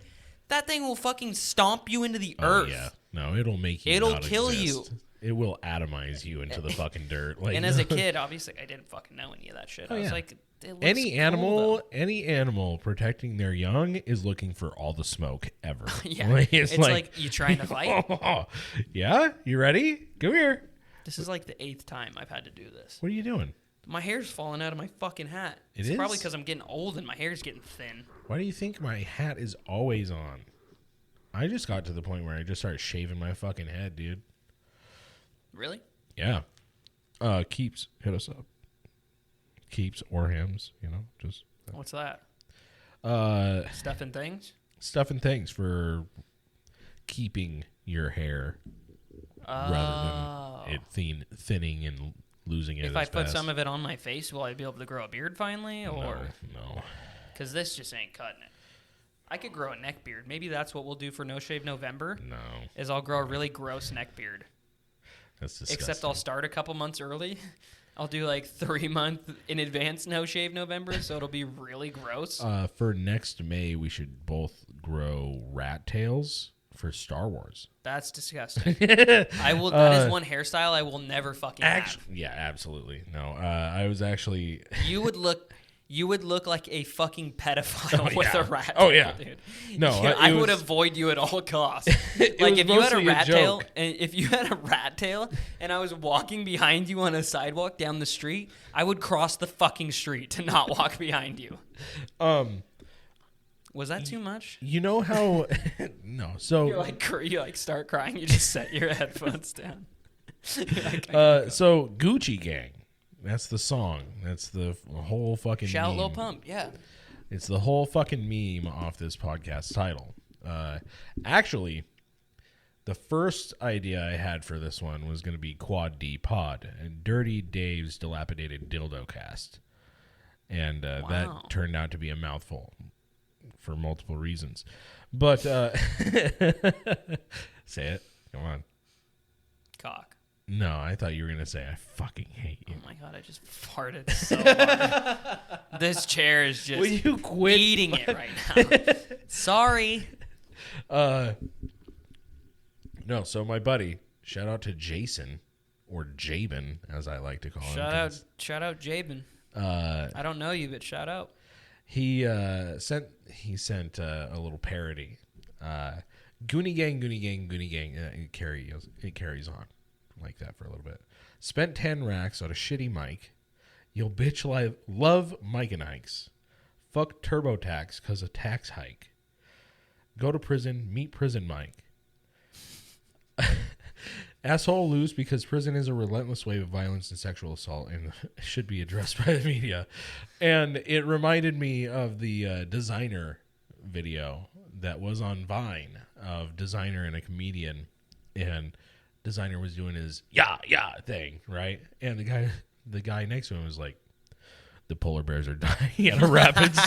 That thing will fucking stomp you into the earth." Yeah. No, it'll make you It'll not kill exist. you. It will atomize you into the fucking dirt. Like, And as a kid, obviously, I didn't fucking know any of that shit. I was like, it looks any cool, animal protecting their young is looking for all the smoke ever. Yeah. Like, it's like you trying to fight. Yeah? You ready? Come here. This is like the 8th time I've had to do this. What are you doing? My hair's falling out of my fucking hat. It's probably because I'm getting old and my hair's getting thin. Why do you think my hat is always on? I just got to the point where I just started shaving my fucking head, dude. Really? Yeah. Keeps, hit us up. Keeps or Hams, just. What's that? Stuff and things? Stuff and things for keeping your hair rather than it thinning and losing it. If I put some of it on my face, will I be able to grow a beard finally? Or no. because this just ain't cutting it. I could grow a neck beard. Maybe that's what we'll do for No Shave November. No. Is I'll grow a really gross neck beard. That's disgusting. Except I'll start a couple months early. I'll do like 3 months in advance No Shave November, so it'll be really gross. For next May, we should both grow rat tails for Star Wars. That's disgusting. I will. That is one hairstyle I will never fucking have. Yeah, absolutely. No, I was actually. You would look like a fucking pedophile with a rat tail, Oh, yeah. dude. No, Yeah, I would avoid you at all costs. Like if you had a rat tail, and I was walking behind you on a sidewalk down the street, I would cross the fucking street to not walk behind you. Was that too much? You know how? No. So You start crying. You just set your headphones down. so Gucci Gang. That's the song. That's the whole fucking Shout meme. Lil Pump, yeah. It's the whole fucking meme off this podcast title. Actually, the first idea I had for this one was going to be Quad D Pod and Dirty Dave's Dilapidated Dildo Cast. And that turned out to be a mouthful for multiple reasons. But say it. Come on. Cock. No, I thought you were going to say I fucking hate you. Oh my god, I just farted so hard. This chair is just Will you quit eating it right now. Sorry. No, so my buddy, shout out to Jason, or Jabin, as I like to call him. Shout out Jabin. I don't know you, but shout out. He sent a little parody. Goonie Gang, Goonie Gang, Goonie Gang. It carries on like that for a little bit. Spent 10 racks on a shitty mic. You'll bitch love Mike and Ike's. Fuck TurboTax cause a tax hike. Go to prison, meet Prison Mike. Asshole lose because prison is a relentless wave of violence and sexual assault and should be addressed by the media. And it reminded me of the Designer video that was on Vine of Designer and a comedian, and Designer was doing his yeah thing, right? And the guy next to him was like, the polar bears are dying at a rapids.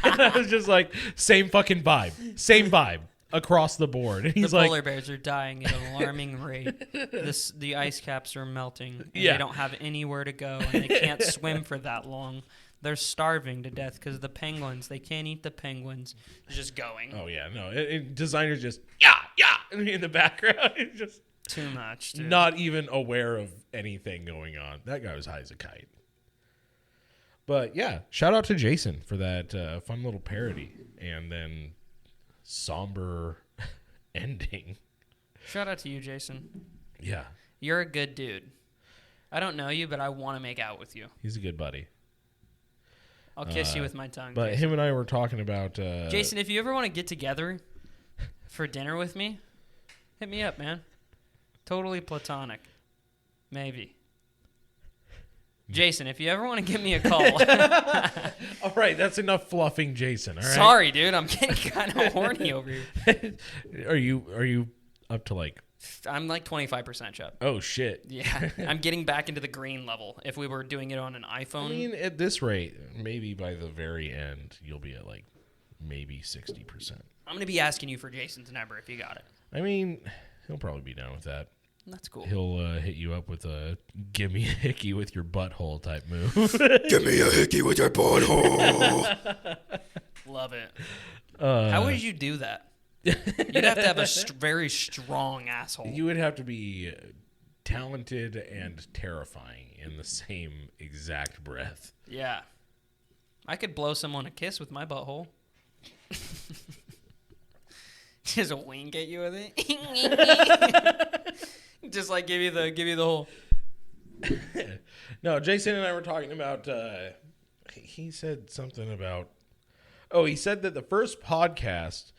And I was just like, same fucking vibe across the board. And he's the like, polar bears are dying at an alarming rate. The ice caps are melting. And Yeah. They don't have anywhere to go, and they can't swim for that long. They're starving to death because the penguins. They can't eat the penguins. They're just going. oh yeah, no. Designer's just yeah in the background. It's just Too much, dude. not even aware of anything going on. That guy was high as a kite. But yeah, shout out to Jason for that fun little parody and then somber ending. Shout out to you, Jason. Yeah, You're a good dude. I don't know you, but I want to make out with you. he's a good buddy. I'll kiss you with my tongue. But Jason. him and I were talking about Jason, if you ever want to get together for dinner with me, hit me up, man. Totally platonic. Maybe. Jason, if you ever want to give me a call. All right, that's enough fluffing Jason. All right. Sorry, dude. I'm getting kind of horny over here. Are you up to like? I'm like 25% chub. Oh shit. Yeah. I'm getting back into the green level. If we were doing it on an iPhone. I mean, at this rate, maybe by the very end, you'll be at like maybe 60%. I'm going to be asking you for Jason's number if you got it. I mean, he'll probably be down with that. That's cool. He'll hit you up with a "give me a hickey with your butthole" type move. Give me a hickey with your butthole. Love it. How would you do that? You'd have to have a very strong asshole. You would have to be talented and terrifying in the same exact breath. Yeah. I could blow someone a kiss with my butthole. Just a wink at you with it. Just like give you the whole. No, Jason and I were talking about. He said something about. Oh, he said that the first podcast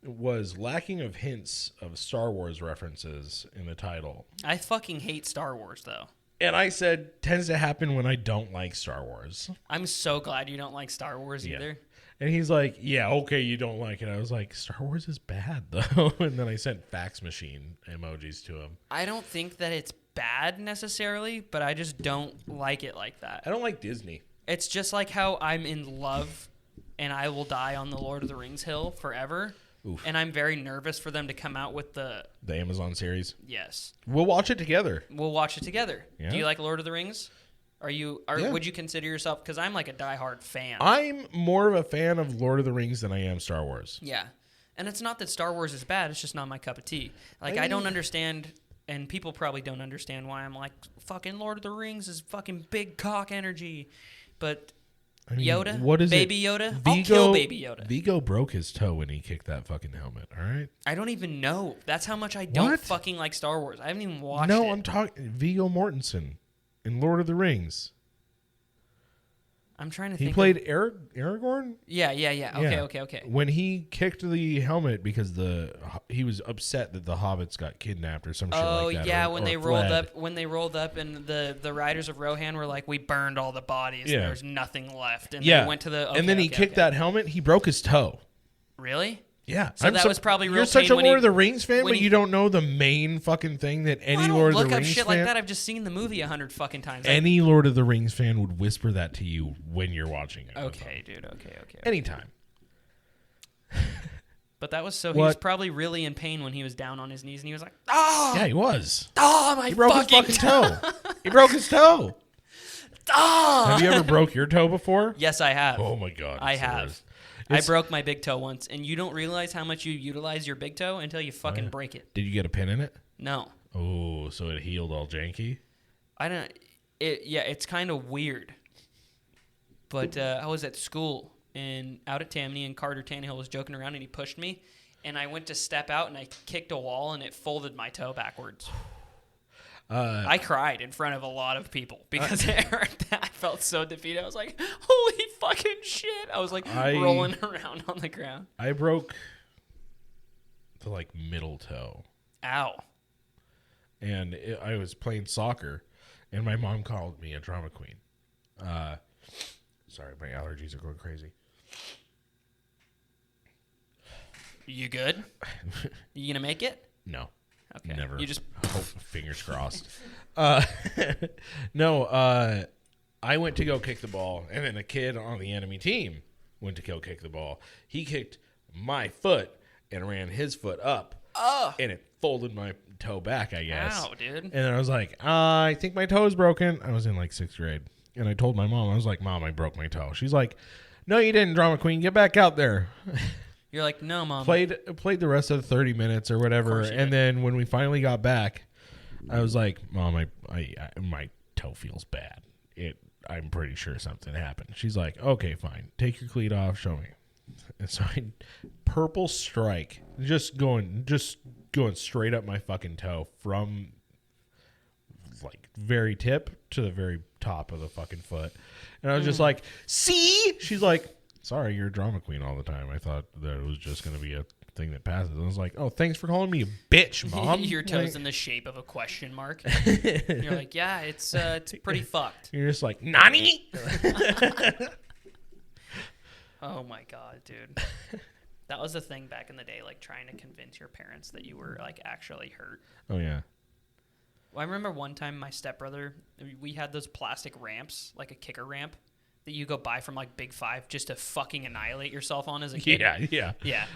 was lacking of hints of Star Wars references in the title. I fucking hate Star Wars though. And I said, tends to happen when I don't like Star Wars. I'm so glad you don't like Star Wars either. And he's like, yeah, okay, you don't like it. I was like, Star Wars is bad, though. And then I sent fax machine emojis to him. I don't think that it's bad necessarily, but I just don't like it like that. I don't like Disney. It's just like how I'm in love and I will die on the Lord of the Rings hill forever. Oof. And I'm very nervous for them to come out with the Amazon series. Yes. We'll watch it together. We'll watch it together. Yeah. Do you like Lord of the Rings? Yeah. Would you consider yourself? Because I'm like a diehard fan. I'm more of a fan of Lord of the Rings than I am Star Wars. Yeah. And it's not that Star Wars is bad. It's just not my cup of tea. Like, I don't understand, and people probably don't understand why I'm like, fucking Lord of the Rings is fucking big cock energy. But I mean, Yoda? What is Baby it? Yoda? I'll kill Baby Yoda. Vigo broke his toe when he kicked that fucking helmet, all right? I don't even know. That's how much I don't fucking like Star Wars. I haven't even watched it. No, I'm talking Viggo Mortensen in Lord of the Rings. I'm trying to think. He played Aragorn? Yeah. Okay. When he kicked the helmet because he was upset that the hobbits got kidnapped or some shit like that. Oh yeah, when they rolled fled. up and the riders of Rohan were like, we burned all the bodies. Yeah. And there's nothing left. And Yeah. they went to the and then he kicked that helmet, he broke his toe. Really? Yeah. So that was probably real You're such pain a when Lord he- of the Rings fan, when but he- you don't know the main fucking thing that any I don't Lord of look the up Rings shit fan... like that. I've just seen the movie 100 fucking times. Any Lord of the Rings fan would whisper that to you when you're watching it. Okay, dude. Okay. Anytime. But that was so... He What? was probably really in pain when he was down on his knees, and he was like, "Oh, Yeah, he was. my He broke his fucking fucking toe. He broke his toe. oh!" Have you ever broke your toe before? Yes, I have. Oh my god. I it's the have. worst. I It's- broke my big toe once, and you don't realize how much you utilize your big toe until you fucking break it. Did you get a pin in it? No. Oh, so it healed all janky? I don't. It's kind of weird. But I was at school and out at Tammany, and Carter Tannehill was joking around, and he pushed me, and I went to step out, and I kicked a wall, and it folded my toe backwards. I cried in front of a lot of people because I heard that. I felt so defeated. I was like, "Holy fucking shit!" I was like rolling around on the ground. I broke the middle toe. Ow. And I was playing soccer, and my mom called me a drama queen. Sorry, my allergies are going crazy. You good? You gonna make it? No. Okay. Never. You just Hope, fingers crossed. No, I went to go kick the ball, and then a kid on the enemy team went to go kick the ball. He kicked my foot and ran his foot up, and it folded my toe back, I guess. Ow, dude. And then I was like, I think my toe is broken. I was in 6th grade. And I told my mom, I was like, Mom, I broke my toe. She's like, no, you didn't, drama queen. Get back out there. You're like, no, Mom. Played the rest of the 30 minutes or whatever. And then when we finally got back, I was like, Mom, I my toe feels bad. I'm pretty sure something happened. She's like, okay, fine. Take your cleat off. Show me. And so purple strike, just going straight up my fucking toe from very tip to the very top of the fucking foot. And I was just like, see? She's like, sorry, you're a drama queen all the time. I thought that it was just going to be a thing that passes. And I was like, oh, thanks for calling me a bitch, Mom. Your toe's in the shape of a question mark. You're like, yeah, it's pretty fucked. You're just like, Nani? Oh my god, dude. That was the thing back in the day, trying to convince your parents that you were actually hurt. Oh, yeah. Well, I remember one time my stepbrother, we had those plastic ramps, like a kicker ramp, that you go buy from Big Five just to fucking annihilate yourself on as a kid. Yeah. Yeah.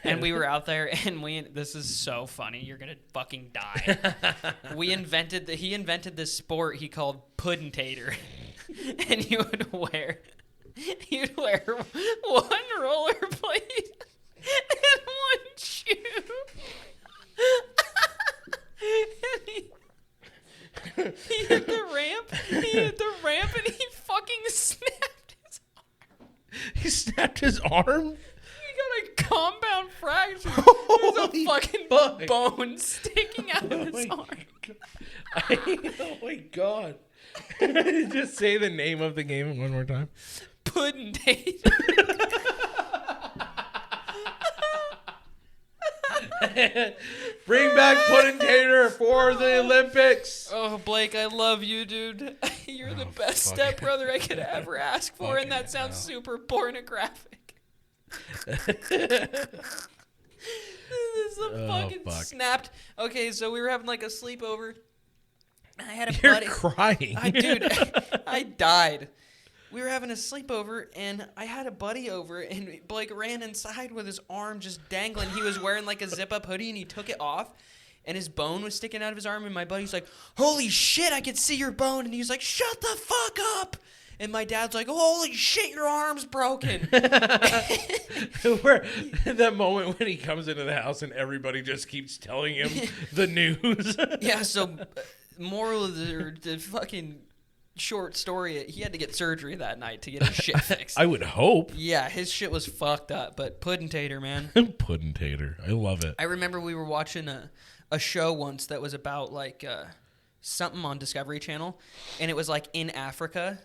And we were out there, and this is so funny. You're going to fucking die. He invented this sport he called Puddin Tater. And you'd wear one rollerblade and one shoe. He hit the ramp, and he fucking snapped his arm. He snapped his arm? He got a compound fracture. Holy There's a fucking fuck. bone sticking out of his arm. Oh my god. Just say the name of the game one more time. Puddin Tater. Bring back Puddin Tater for the Olympics. Oh, Blake, I love you, dude. You're the best fuck. stepbrother I could ever ask for, and that Fucking sounds hell. super pornographic. This is a fucking fuck. snapped. Okay, so we were having a sleepover. I had a You're buddy. crying. Dude, I died. we were having a sleepover, and I had a buddy over, and Blake ran inside with his arm just dangling. He was wearing like a zip-up hoodie, and he took it off, and his bone was sticking out of his arm, and my buddy's like, holy shit, I can see your bone. And he's like, shut the fuck up. And my dad's like, holy shit, your arm's broken. Where that moment when he comes into the house and everybody just keeps telling him the news. Yeah, so moral of the fucking short story, he had to get surgery that night to get his shit fixed. I would hope. Yeah, his shit was fucked up, but Puddin Tater, man. Puddin Tater. I love it. I remember we were watching a show once that was about like something on Discovery Channel, and it was like in Africa.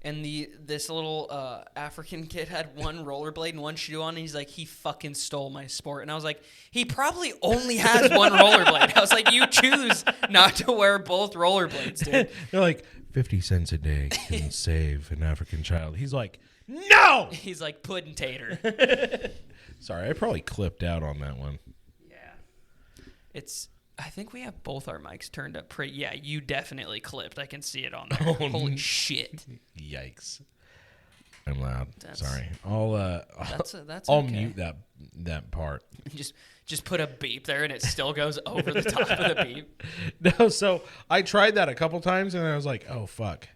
And this little African kid had one rollerblade and one shoe on, and he's like, he fucking stole my sport. And I was like, he probably only has one rollerblade. I was like, you choose not to wear both rollerblades, dude. They're like, 50 cents a day can save an African child. He's like, no! He's like, Puddin Tater. Sorry, I probably clipped out on that one. Yeah. I think we have both our mics turned up pretty. Yeah, you definitely clipped. I can see it on there. Holy shit. Yikes. I'm loud. Sorry. That's I'll okay. mute that part. Just put a beep there and it still goes over the top of the beep. No, so I tried that a couple times and I was like, oh fuck.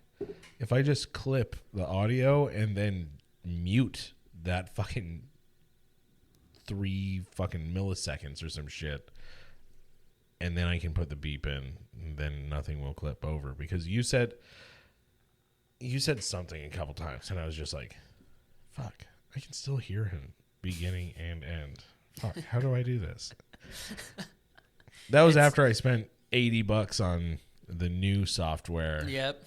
If I just clip the audio and then mute that fucking 3 fucking milliseconds or some shit, and then I can put the beep in, and then nothing will clip over. Because you said something a couple times, and I was just like, fuck, I can still hear him beginning and end. Fuck, how do I do this? That was after I spent $80 on the new software. Yep.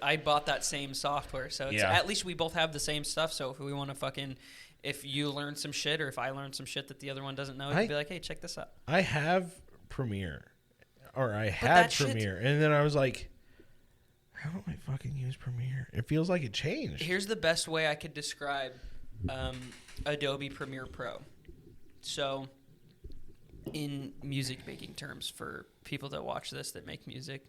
I bought that same software, so at least we both have the same stuff. So if we want to if you learn some shit or if I learn some shit that the other one doesn't know, you can be like, hey, check this out. I have Premiere, or I had Premiere, and then I was like, how do I fucking use Premiere? It feels like it changed. Here's the best way I could describe Adobe Premiere Pro. So, in music making terms, for people that watch this that make music,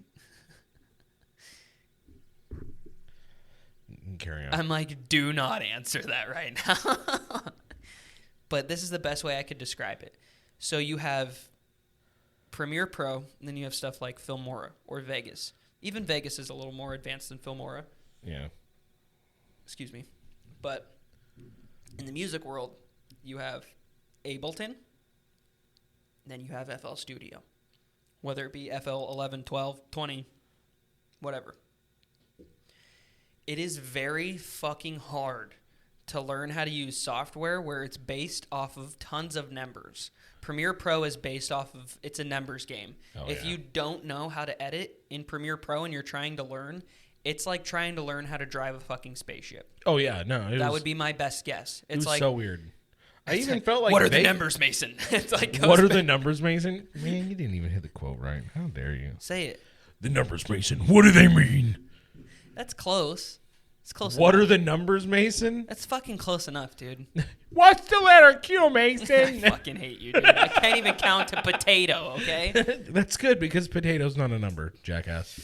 carry on. I'm like, do not answer that right now. But this is the best way I could describe it. So you have Premiere Pro, and then you have stuff like Filmora or Vegas. Even Vegas is a little more advanced than Filmora. Yeah. Excuse me. But in the music world, you have Ableton, then you have FL Studio. Whether it be FL 11, 12, 20, whatever. It is very fucking hard to learn how to use software where it's based off of tons of numbers. Premiere Pro is based off of, it's a numbers game. If you don't know how to edit in Premiere Pro and you're trying to learn, it's like trying to learn how to drive a fucking spaceship. Oh, yeah. No, that would be my best guess. It was like, so weird. I even like, felt like, what are the numbers, Mason? It's like, what are the numbers, Mason? Man, you didn't even hit the quote right. How dare you? Say it. The numbers, Mason. What do they mean? That's close. It's close What enough. are the numbers, Mason? That's fucking close enough, dude. What's the letter Q, Mason? I fucking hate you, dude. I can't even count to potato, okay? That's good because potato's not a number, jackass.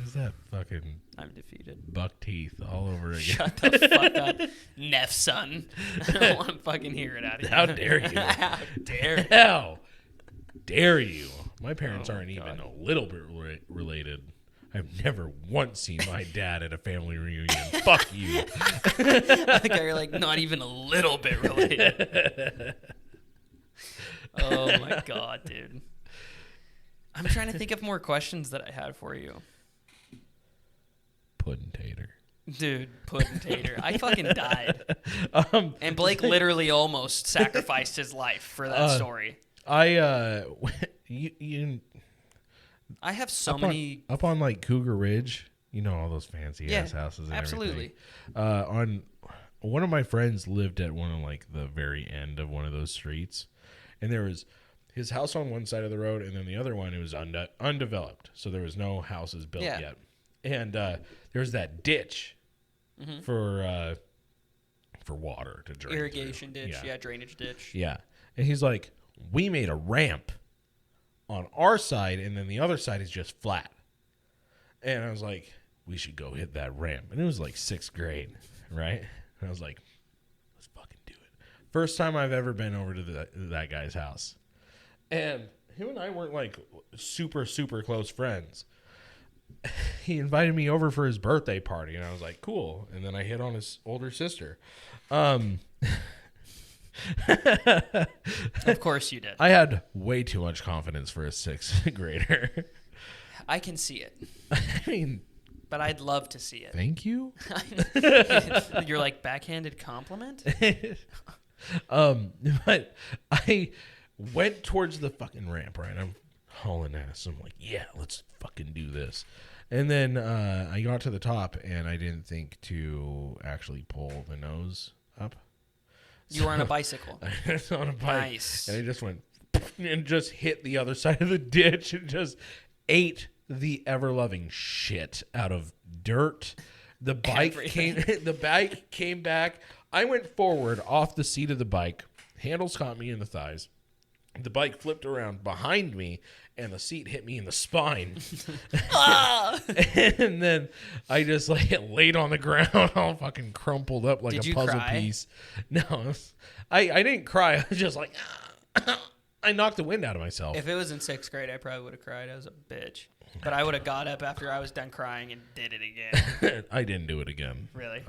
Is that fucking... I'm defeated. Buck teeth all over again. Shut the fuck up, Neff, son. I don't want to fucking hear it out of you. How dare you? How dare you? How dare you? My parents aren't God. even a little bit related. I've never once seen my dad at a family reunion. Fuck you. I think you're like not even a little bit related. Oh my God, dude. I'm trying to think of more questions that I had for you. Puddin Tater. Dude, Puddin Tater. I fucking died. And Blake literally almost sacrificed his life for that story. I have so many... Up on like Cougar Ridge, you know, all those fancy ass houses and absolutely. everything. On one of my friends lived at one of like the very end of one of those streets. And there was his house on one side of the road, and then the other one, it was undeveloped. So there was no houses built yet. And there's that ditch for water to drain. Irrigation through. ditch, drainage ditch. Yeah. And he's like, we made a ramp on our side, and then the other side is just flat. And I was like, we should go hit that ramp. And it was like 6th grade, right? And I was like, let's fucking do it. First time I've ever been over to that guy's house. And him and I weren't like super, super close friends. He invited me over for his birthday party, and I was like, cool. And then I hit on his older sister. Of course you did. I had way too much confidence for a 6th grader. I can see it. I mean, but I'd love to see it. Thank you. You're like backhanded compliment? But I went towards the fucking ramp, right? I'm hauling ass. I'm like, yeah, let's fucking do this. And then I got to the top, and I didn't think to actually pull the nose up. You were on a bicycle. I was on a bike. Nice. And I just went and just hit the other side of the ditch and just ate the ever-loving shit out of dirt. The bike came back. I went forward off the seat of the bike. Handles caught me in the thighs. The bike flipped around behind me, and the seat hit me in the spine. And then I just like laid on the ground, all fucking crumpled up like a puzzle piece. No, I didn't cry. I was just like, I knocked the wind out of myself. If it was in 6th grade, I probably would have cried. I was a bitch. But I would have got up after I was done crying and did it again. I didn't do it again. Really?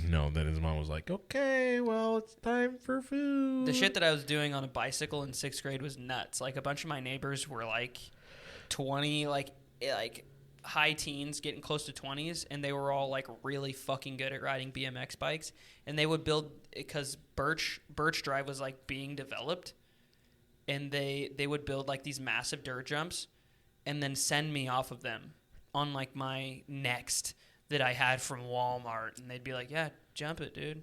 No, then his mom was like, okay, well, it's time for food. The shit that I was doing on a bicycle in 6th grade was nuts. Like, a bunch of my neighbors were like 20, like high teens, getting close to 20s, and they were all like really fucking good at riding BMX bikes. And they would build, because Birch Drive was like being developed, and they would build like these massive dirt jumps and then send me off of them on like my Next that I had from Walmart. And they'd be like, yeah, jump it, dude.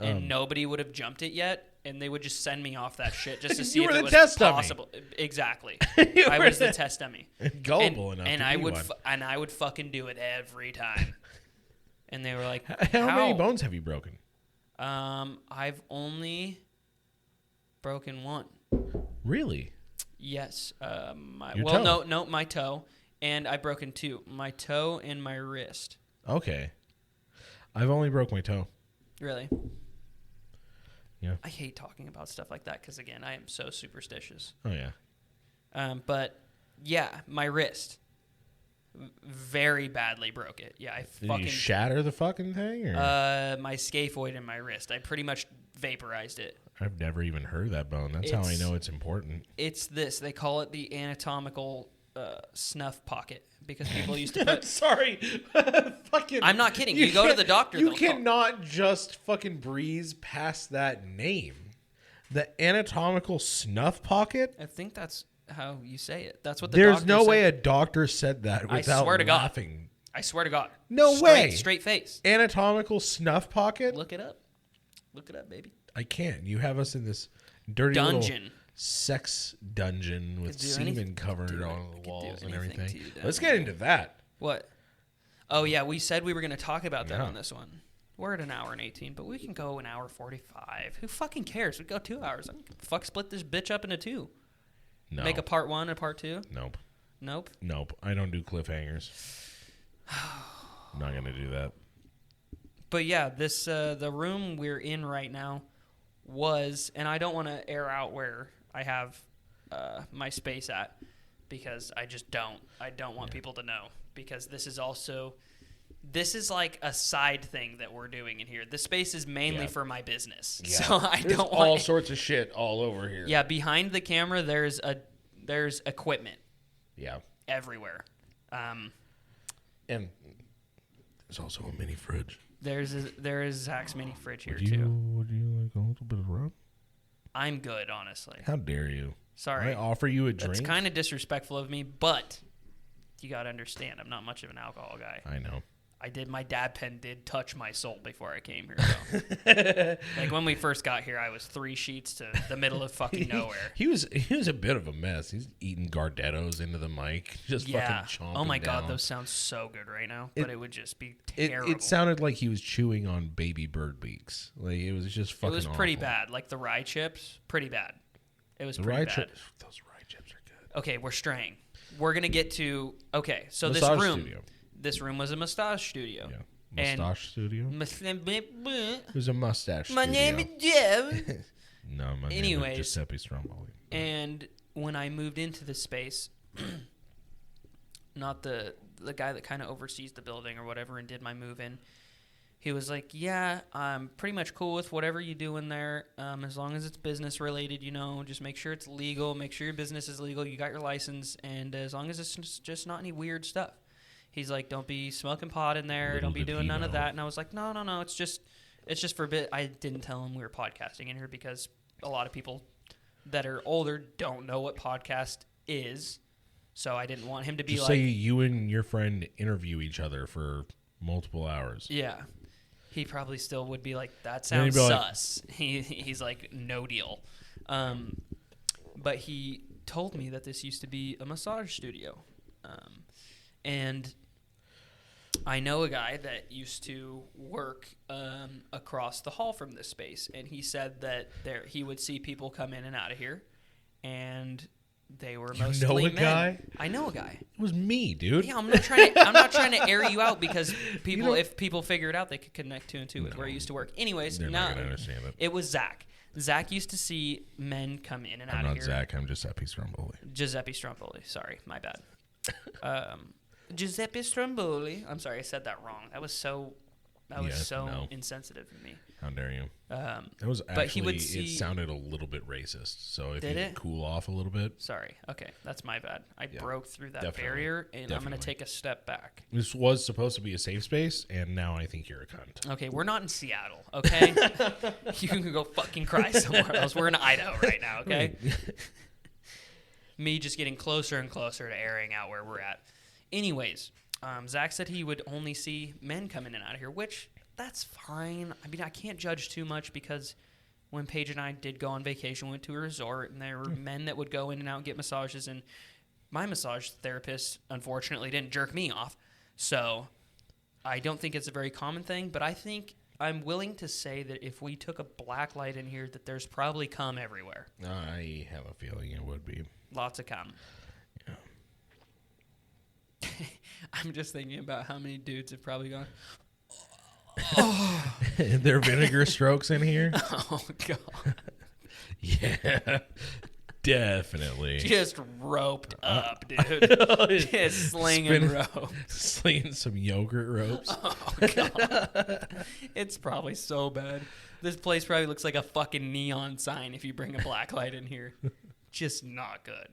And nobody would have jumped it yet. And they would just send me off that shit just to see if it was possible. Exactly. I was the test dummy. Gullible enough. And I would fucking do it every time. And they were like, how many bones have you broken? I've only broken one. Really? Yes. My toe. And I've broken 2. My toe and my wrist. Okay. I've only broke my toe. Really? Yeah. I hate talking about stuff like that because, again, I am so superstitious. Oh, yeah. But, yeah, my wrist. Very badly broke it. Yeah, Did you shatter the fucking thing? Or? My scaphoid in my wrist. I pretty much vaporized it. I've never even heard of that bone. That's how I know it's important. It's this. They call it the anatomical snuff pocket because people used to put... Sorry. Fucking. I'm not kidding. You go to the doctor. You cannot just fucking breeze past that name. The anatomical snuff pocket? I think that's how you say it. That's what There's no way a doctor said that without swear to laughing. God. I swear to God. No way. Straight face. Anatomical snuff pocket? Look it up. Look it up, baby. I can't. You have us in this dirty dungeon. Little sex dungeon with semen covered on the walls and everything. Let's get into that. What? Oh, yeah. We said we were going to talk about that on this one. We're at 1 hour and 18, but we can go 1 hour 45. Who fucking cares? We go 2 hours. Split this bitch up into 2. No. Make a part 1 and a part 2? Nope. Nope? Nope. I don't do cliffhangers. Not going to do that. But yeah, this the room we're in right now was, and I don't want to air out where I have my space at because I just don't. I don't want people to know because this is like a side thing that we're doing in here. The space is mainly for my business, so There's all sorts of shit all over here. Yeah, behind the camera, there's equipment. Yeah, everywhere. And there's also a mini fridge. There is Zach's mini fridge here too. Would you like a little bit of rum? I'm good, honestly. How dare you? Sorry. I offer you a drink. It's kind of disrespectful of me, but you got to understand, I'm not much of an alcohol guy. I know. My dad pen did touch my soul before I came here. So. Like when we first got here, I was 3 sheets to the middle of fucking nowhere. He was a bit of a mess. He's eating Gardettos into the mic, just fucking chomping Oh my down. God, those sound so good right now, but it would just be terrible. It sounded like he was chewing on baby bird beaks. Like it was just fucking. It was pretty awful. bad. Like the rye chips, pretty bad. It was the pretty rye bad. Those rye chips are good. Okay, we're straying. We're gonna get to so Massage this room. studio. this room was a massage studio. Yeah. Mustache studio? It was a mustache My studio. name is Jeff. No, my name Anyways. is Giuseppe Stromboli. And when I moved into this space, not the guy that kind of oversees the building or whatever and did my move in, he was like, yeah, I'm pretty much cool with whatever you do in there, as long as it's business related, just make sure it's legal, make sure your business is legal, you got your license, and as long as it's just not any weird stuff. He's like, don't be smoking pot in there, don't be doing none of that. And I was like, no, it's just for a bit. I didn't tell him we were podcasting in here because a lot of people that are older don't know what podcast is. So I didn't want him to be just like... say you and your friend interview each other for multiple hours. Yeah. He probably still would be like, that sounds sus. He's like, no deal. But he told me that this used to be a massage studio. And I know a guy that used to work across the hall from this space, and he said that he would see people come in and out of here, and they were mostly men. Guy? I know a guy. It was me, dude. Yeah, I'm not trying to air you out because if people figure it out, they could connect 2 and 2 with where I used to work. Anyways, They're not gonna understand it. It was Zach. Zach used to see men come in and out of here. I'm not Zach. I'm Giuseppe Stromboli. Giuseppe Stromboli. Sorry, my bad. Giuseppe Stromboli. I'm sorry, I said that wrong. That was so insensitive of me. How dare you? That was but he would actually, it sounded a little bit racist. So if Did you it? cool off a little bit. Sorry. Okay, that's my bad. I Yeah, broke through that definitely, barrier, and I'm going definitely. to take a step back. This was supposed to be a safe space, and now I think you're a cunt. Okay, we're not in Seattle, okay? You can go fucking cry somewhere else. We're in Idaho right now, okay? Me just getting closer and closer to airing out where we're at. Anyways, Zach said he would only see men come in and out of here, which that's fine. I mean, I can't judge too much because when Paige and I did go on vacation, we went to a resort, and there were men that would go in and out and get massages, and my massage therapist, unfortunately, didn't jerk me off. So I don't think it's a very common thing, but I think I'm willing to say that if we took a black light in here, that there's probably cum everywhere. I have a feeling it would be. Lots of cum. Yeah. I'm just thinking about how many dudes have probably gone, There are vinegar strokes in here? oh, God. Yeah. Definitely. Just roped up, dude. Just slinging rope. Slinging some yogurt ropes. Oh, God. It's probably so bad. This place probably looks like a fucking neon sign if you bring a black light in here. Just not good.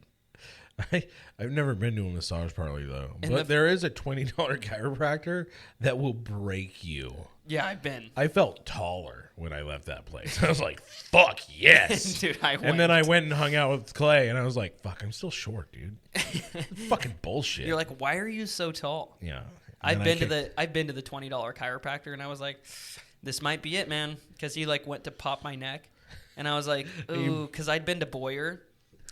I've never been to a massage parlor, though. And But there is a $20 chiropractor that will break you. Yeah, I've been. I felt taller when I left that place. I was like, fuck, yes. Dude, I went. And then I went and hung out with Clay, and I was like, fuck, I'm still short, dude. Fucking bullshit. You're like, why are you so tall? Yeah. I've been to the $20 chiropractor, and I was like, this might be it, man, because he like went to pop my neck, and I was like, ooh, because I'd been to Boyer.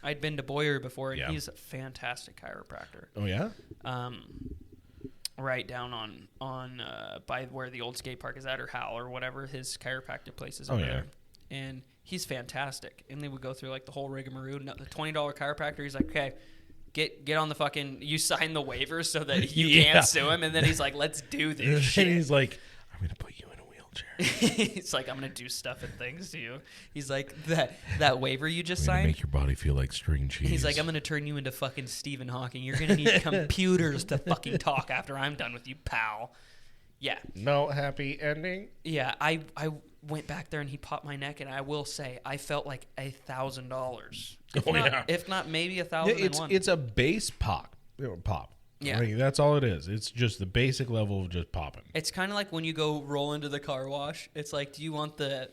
I'd been to Boyer before, and Yeah. he's a fantastic chiropractor. Oh, yeah? Right down on by where the old skate park is at, or Hal, or whatever his chiropractic place is over there. And he's fantastic. And they would go through like the whole rigmarole. The $20 chiropractor, he's like, okay, get on the fucking, you sign the waivers so that you can't sue him. And then he's like, let's do this shit. And he's like, I'm going to put you in a wheelchair. He's like, I'm going to do stuff and things to you. He's like, that waiver you just I'm gonna signed. make your body feel like string cheese. He's like, I'm going to turn you into fucking Stephen Hawking. You're going to need computers to fucking talk after I'm done with you, pal. Yeah. No happy ending? Yeah, I went back there and he popped my neck, and I will say I felt like $1,000. If not maybe $1,001. It's a base pop. Yeah. Like, that's all it is. It's just the basic level of just popping. It's kind of like when you go roll into the car wash. It's like, do you want the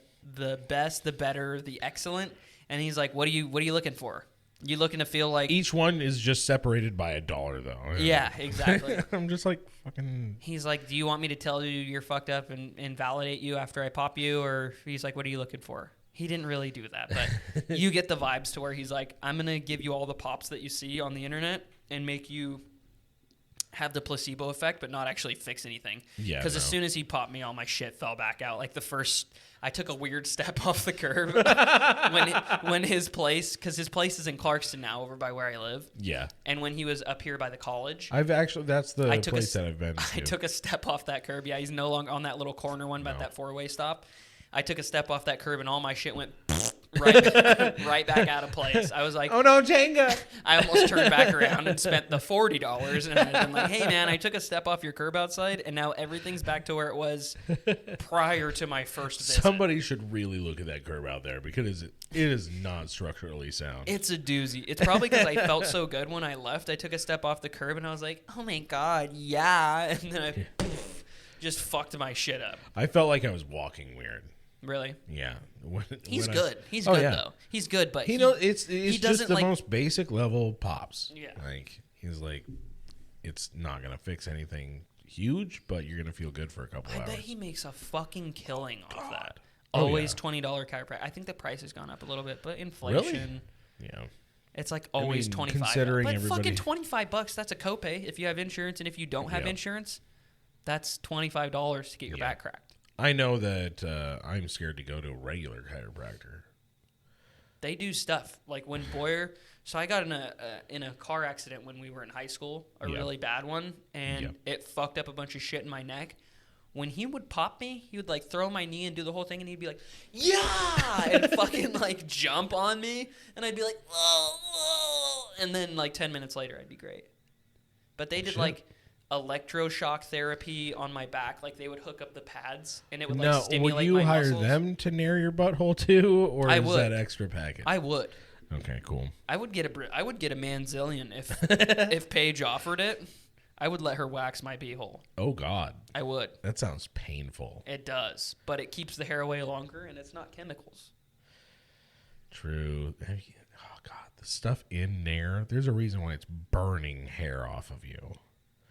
best, the better, the excellent? And he's like, what are you looking for? You looking to feel like Each one is just separated by $1, though. Yeah, exactly. I'm just like fucking. He's like, do you want me to tell you you're fucked up and validate you after I pop you? Or he's like, what are you looking for? He didn't really do that, but you get the vibes to where he's like, I'm going to give you all the pops that you see on the internet and make you have the placebo effect, but not actually fix anything. Yeah. Because as soon as he popped me, all my shit fell back out. Like I took a weird step off the curb when his place, because his place is in Clarkston now, over by where I live. Yeah. And when he was up here by the college, That's the place that I've been to. I took a step off that curb. Yeah, he's no longer on that little corner one by that 4-way stop. I took a step off that curb and all my shit went right back out of place. I was like, oh no, Jenga. I almost turned back around and spent the $40, and I've been like, hey man, I took a step off your curb outside, and now everything's back to where it was prior to my first visit. Somebody should really look at that curb out there because it is not structurally sound. It's a doozy. It's probably because I felt so good when I left. I took a step off the curb and I was like, oh my god, yeah, and then I just fucked my shit up. I felt like I was walking weird. Really? Yeah. He's good. He's good though. He's good, but he knows it's he just the like, most basic level pops. Yeah. Like he's like, it's not gonna fix anything huge, but you're gonna feel good for a couple hours. I bet he makes a fucking killing off that. Oh, Always yeah. $20 chiropractor. I think the price has gone up a little bit, but inflation. Really? Yeah. It's like always 25. Considering but everybody... fucking $25. That's a copay if you have insurance, and if you don't have insurance, that's $25 to get your back cracked. I know that I'm scared to go to a regular chiropractor. They do stuff like when Boyer. So I got in a car accident when we were in high school, a really bad one, and it fucked up a bunch of shit in my neck. When he would pop me, he would like throw my knee and do the whole thing, and he'd be like, "Yeah!" and fucking like jump on me, and I'd be like, "Oh!" and then like 10 minutes later, I'd be great. But they did like electroshock therapy on my back. Like they would hook up the pads, and it would like stimulate my muscles. Would you hire them to nair your butthole too, or is that extra package? I would. Okay, cool. I would get a manzillion if if Paige offered it. I would let her wax my beehole. Oh God, I would. That sounds painful. It does, but it keeps the hair away longer, and it's not chemicals. True. Oh God, the stuff in there. There's a reason why it's burning hair off of you.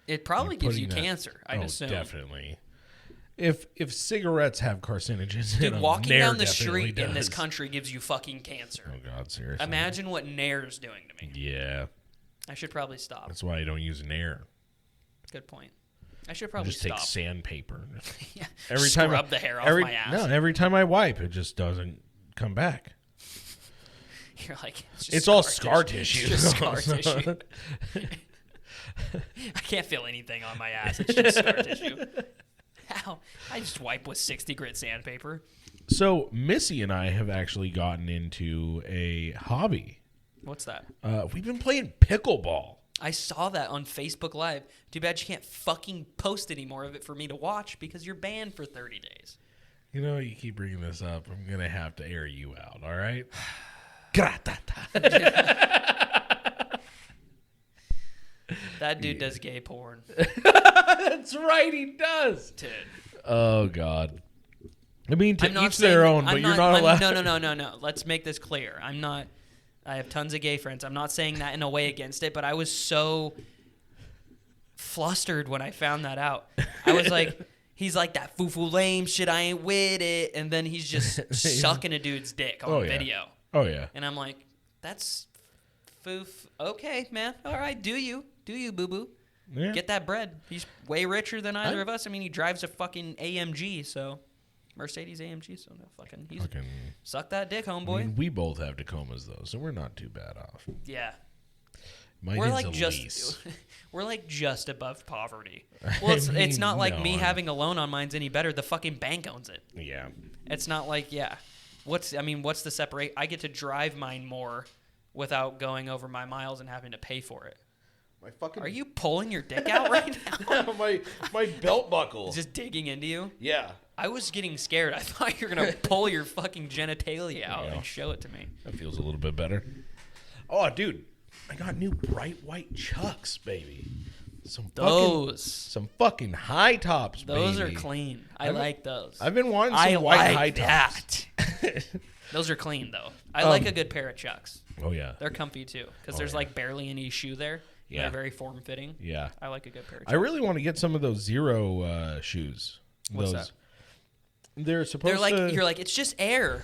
It probably gives you cancer, I'd assume. Definitely. If cigarettes have carcinogens in them, walking Nair down the street does. in this country gives you fucking cancer. Oh God, seriously. Imagine what Nair's doing to me. Yeah. I should probably stop. That's why I don't use Nair. Good point. I should probably just stop. Take sandpaper. Yeah. Every time Scrub the hair off my ass. No, every time I wipe, it just doesn't come back. You're like, it's all scar tissue. It's just scar tissue. I can't feel anything on my ass. It's just scar tissue. How? I just wipe with 60 grit sandpaper. So Missy and I have actually gotten into a hobby. What's that? We've been playing pickleball. I saw that on Facebook Live. Too bad you can't fucking post any more of it for me to watch because you're banned for 30 days. You know, you keep bringing this up. I'm going to have to air you out, all right? That dude does gay porn. That's right, he does. Dude. Oh, God. I mean, to each their own, but you're not allowed. No. Let's make this clear. I have tons of gay friends. I'm not saying that in a way against it, but I was so flustered when I found that out. I was like, he's like, that foo-foo lame shit, I ain't with it. And then he's just sucking a dude's dick on video. Oh, yeah. And I'm like, that's foof. Okay, man. All right, do you, boo-boo. Yeah. Get that bread. He's way richer than either of us. I mean, he drives a fucking AMG, so... Mercedes AMG, so no fucking suck that dick, homeboy. I mean, we both have Tacomas though, so we're not too bad off. Yeah, we're like just we're like just above poverty. Well, it's not like me having a loan on mine's any better. The fucking bank owns it. Yeah, it's not like what's the separate? I get to drive mine more without going over my miles and having to pay for it. Are you pulling your dick out right now? my belt buckle just digging into you. Yeah. I was getting scared. I thought you were going to pull your fucking genitalia out and show it to me. That feels a little bit better. Oh, dude. I got new bright white Chucks, baby. Some fucking high tops, baby. Those are clean. I like those. I've been wanting some white high tops. Those are clean, though. I like a good pair of Chucks. Oh, yeah. They're comfy, too, because there's like barely any shoe there. Yeah. They're very form-fitting. Yeah. I like a good pair of Chucks. I really want to get some of those Zero shoes. What's that? They're supposed to... You're like, it's just air.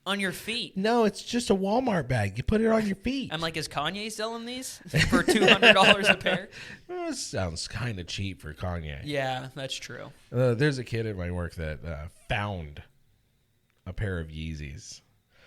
On your feet. No, it's just a Walmart bag. You put it on your feet. I'm like, is Kanye selling these for $200 a pair? Well, this sounds kind of cheap for Kanye. Yeah, that's true. There's a kid at my work that found a pair of Yeezys.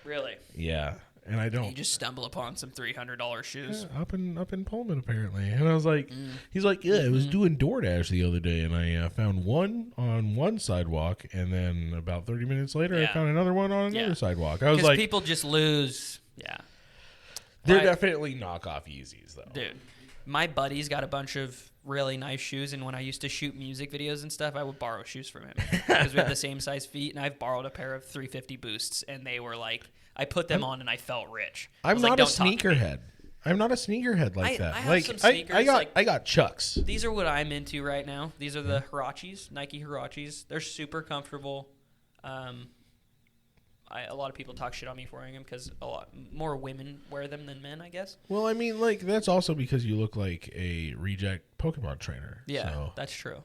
Really? Yeah, and I don't. You just stumble upon some $300 shoes. Yeah, up in Pullman apparently, and I was like, he's like, yeah, I was doing DoorDash the other day, and I found one on one sidewalk, and then about 30 minutes later, I found another one on another sidewalk. I was like, people just lose. Yeah, they're definitely knockoff Yeezys though, dude. My buddy's got a bunch of really nice shoes, and when I used to shoot music videos and stuff, I would borrow shoes from him because we have the same size feet, and I've borrowed a pair of 350 Boosts, and they were like, I put them on and I felt rich. I'm not a sneakerhead. I'm not a sneakerhead like that. I have like some sneakers, I got Chucks. These are what I'm into right now. These are the Hirachis, Nike Hirachis. They're super comfortable. A lot of people talk shit on me for wearing them because a lot more women wear them than men, I guess. Well, I mean, like, that's also because you look like a reject Pokemon trainer. Yeah, so. that's true.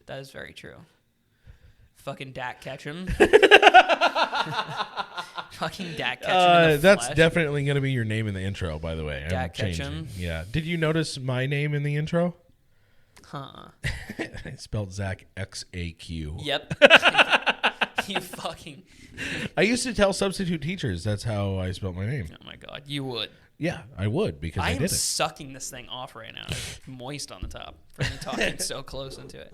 That is very true. Fucking Dak Ketchum. Fucking Dak Ketchum in the That's flesh. Definitely going to be your name in the intro, by the way. Dak Ketchum. Yeah. Did you notice my name in the intro? Huh. I spelled Zach X-A-Q. Yep. You fucking... I used to tell substitute teachers that's how I spelled my name. Oh, my God. You would. Yeah, I would because I I did am it. sucking this thing off right now. It's moist on the top from me talking so close into it.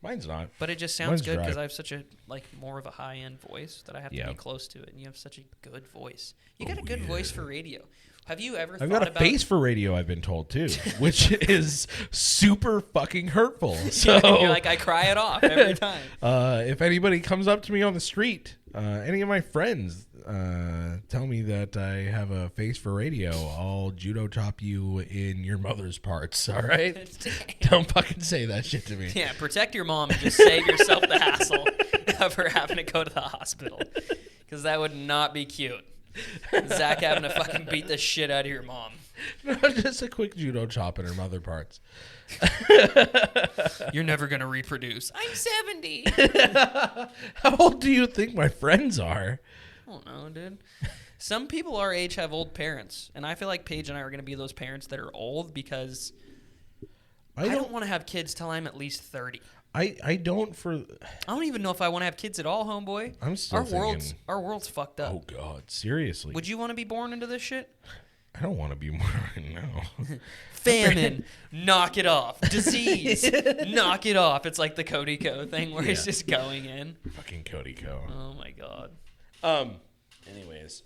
Mine's not. But it just sounds Mine's good dry. because I have such a, like, more of a high-end voice that I have to Yeah. be close to it. And you have such a good voice. You got a good voice for radio. Have you ever I've thought got a about... face for radio, I've been told, too, which is super fucking hurtful. So, You're like, I cry it off every time. if anybody comes up to me on the street, any of my friends tell me that I have a face for radio, I'll judo chop you in your mother's parts, all right? Don't fucking say that shit to me. Yeah, protect your mom and just save yourself the hassle of her having to go to the hospital. Because that would not be cute. Zach having to fucking beat the shit out of your mom. No, just a quick judo chop in her mother parts. You're never going to reproduce. I'm 70. How old do you think my friends are? I don't know, dude. Some people our age have old parents. And I feel like Paige and I are going to be those parents that are old because I don't want to have kids till I'm at least 30. I don't I don't even know if I want to have kids at all, homeboy. I'm still thinking, our world's fucked up. oh, God, seriously. Would you want to be born into this shit? I don't want to be more right now. Famine, knock it off. Disease, knock it off. It's like the Cody Co thing where he's just going in. Fucking Cody Co. Oh my God. Anyways.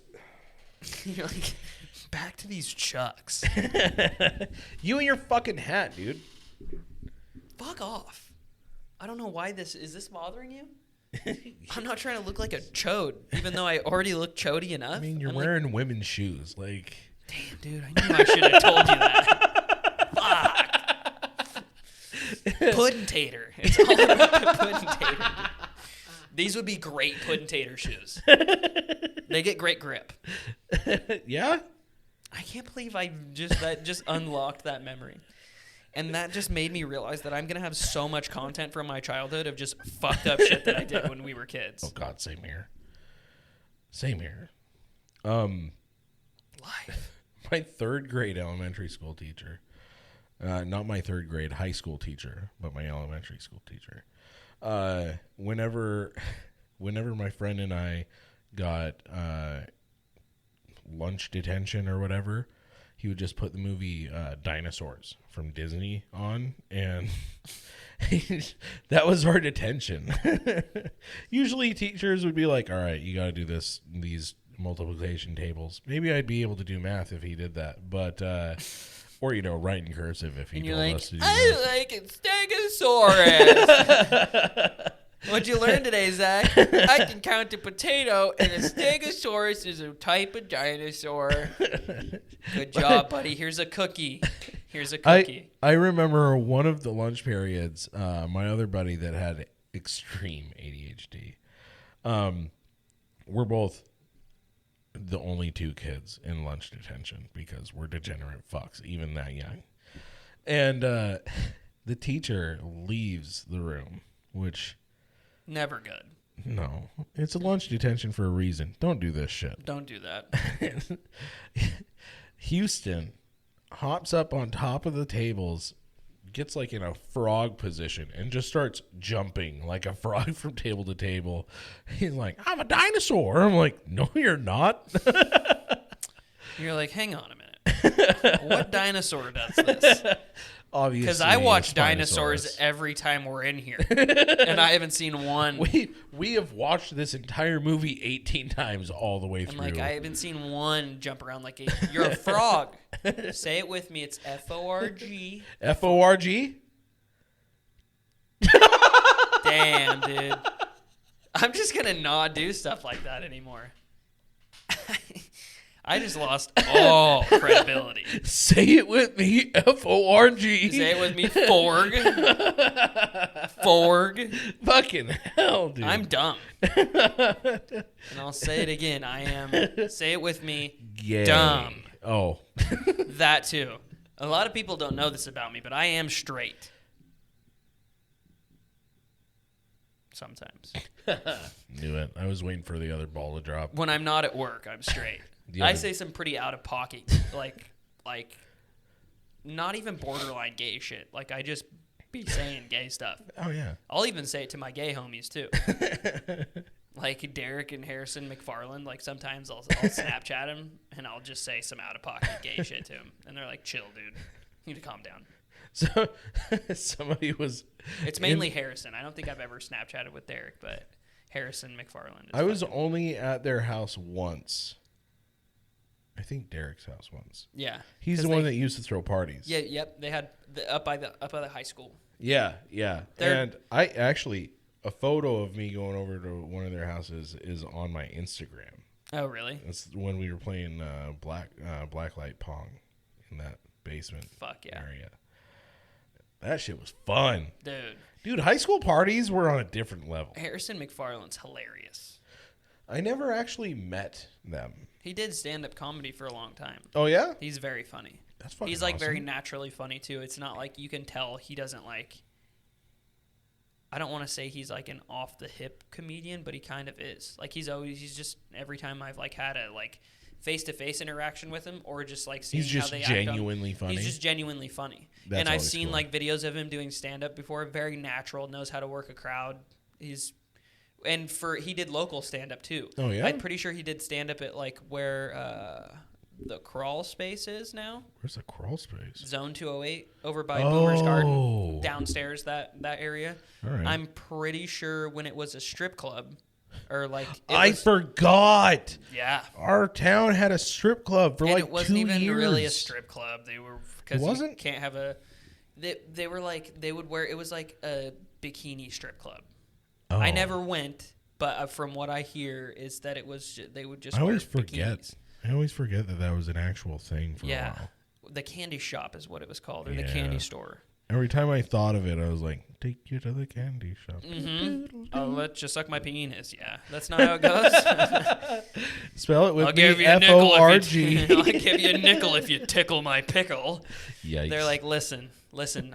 You're like, back to these Chucks. You and your fucking hat, dude. Fuck off. I don't know why is this bothering you? I'm not trying to look like a chode, even though I already look chody enough. I mean, you're wearing women's shoes. Like, damn, dude, I knew I should have told you that. Fuck. Puddin Tater. It's all about the Puddin Tater. Dude. These would be great Puddin Tater shoes. They get great grip. yeah? I can't believe I just unlocked that memory. And that just made me realize that I'm going to have so much content from my childhood of just fucked up shit that I did when we were kids. Oh, God, same here. Same here. Life. My third grade elementary school teacher, not my third grade high school teacher, but my elementary school teacher. Whenever my friend and I got lunch detention or whatever, he would just put the movie Dinosaurs from Disney on, and that was our detention. Usually teachers would be like, all right, you got to do these multiplication tables. Maybe I'd be able to do math if he did that, but or write in cursive if he told us to do that. I like a stegosaurus. What'd you learn today, Zach? I can count a potato, and a stegosaurus is a type of dinosaur. Good job, buddy. Here's a cookie. Here's a cookie. I remember one of the lunch periods, my other buddy that had extreme ADHD. We're both the only two kids in lunch detention because we're degenerate fucks, even that young. And the teacher leaves the room, which... Never good. No, it's a lunch detention for a reason. Don't do this shit. Don't do that. Houston hops up on top of the tables, gets like in a frog position, and just starts jumping like a frog from table to table. He's like, I'm a dinosaur. I'm like, no, you're not. You're like, hang on a minute. What dinosaur does this? Obviously, Because I watch Spinosaurus. dinosaurs every time we're in here, and I haven't seen one. We have watched this entire movie 18 times all the way I'm through. like, I haven't seen one jump around like a. You're a frog. Say it with me. It's F-O-R-G. F-O-R-G? Damn, dude. I'm just gonna not do stuff like that anymore. I just lost all credibility. Say it with me, F-O-R-G. Say it with me, Forg. Forg. Fucking hell, dude. I'm dumb. And I'll say it again. I am, say it with me, Gay. dumb. Oh. That too. A lot of people don't know this about me, but I am straight. Sometimes. Knew it. I was waiting for the other ball to drop. When I'm not at work, I'm straight. The I other- say some pretty out of pocket, like not even borderline gay shit. Like I just be saying gay stuff. Oh, yeah. I'll even say it to my gay homies too. Like Derek and Harrison McFarland. Like sometimes I'll Snapchat him and I'll just say some out of pocket gay shit to him, and they're like, "Chill, dude. You need to calm down." So somebody was... It's mainly Harrison. I don't think I've ever Snapchatted with Derek, but Harrison McFarland. I was only at their house once. I think Derek's house once. Yeah. He's the one that used to throw parties. Yeah. Yep. They had up by the high school. Yeah, yeah. They're- And I actually, a photo of me going over to one of their houses is on my Instagram. Oh, really? That's when we were playing blacklight pong in that basement Fuck yeah. area. That shit was fun. Dude, High school parties were on a different level. Harrison McFarland's hilarious. I never actually met them. He did stand-up comedy for a long time. Oh, yeah? He's very funny. That's fucking He's like very awesome. naturally funny too. It's not like you can tell he doesn't like. I don't want to say he's like an off the hip comedian, but he kind of is. Like he's just every time I've like had a like face-to-face interaction with him or just like seeing He's how just they genuinely act funny. He's just genuinely funny. That's and I've always seen cool. like videos of him doing stand-up before. Very natural, knows how to work a crowd. He did local stand-up too. Oh, yeah? I'm pretty sure he did stand-up at like where the crawl space is now. Where's the crawl space? Zone 208 over by Boomer's Garden, Oh. downstairs that area. All right. I'm pretty sure when it was a strip club, or like I forgot. yeah, Our town had a strip club for and like it wasn't 2 even years. really a strip club. They were because It you wasn't? can't have a. They were like they would wear it was like a bikini strip club. Oh. I never went, but from what I hear is that it was they would just I wear always forget. bikinis. I always forget that was an actual thing for a Yeah, while. the candy shop is what it was called, or the Yeah. candy store. Every time I thought of it, I was like, take you to the candy shop. I'll let you suck my penis. Yeah, that's not how it goes. Spell it with I'll give me, you a nickel F-O-R-G. I'll give you a nickel if you tickle my pickle. Yikes. They're like, listen,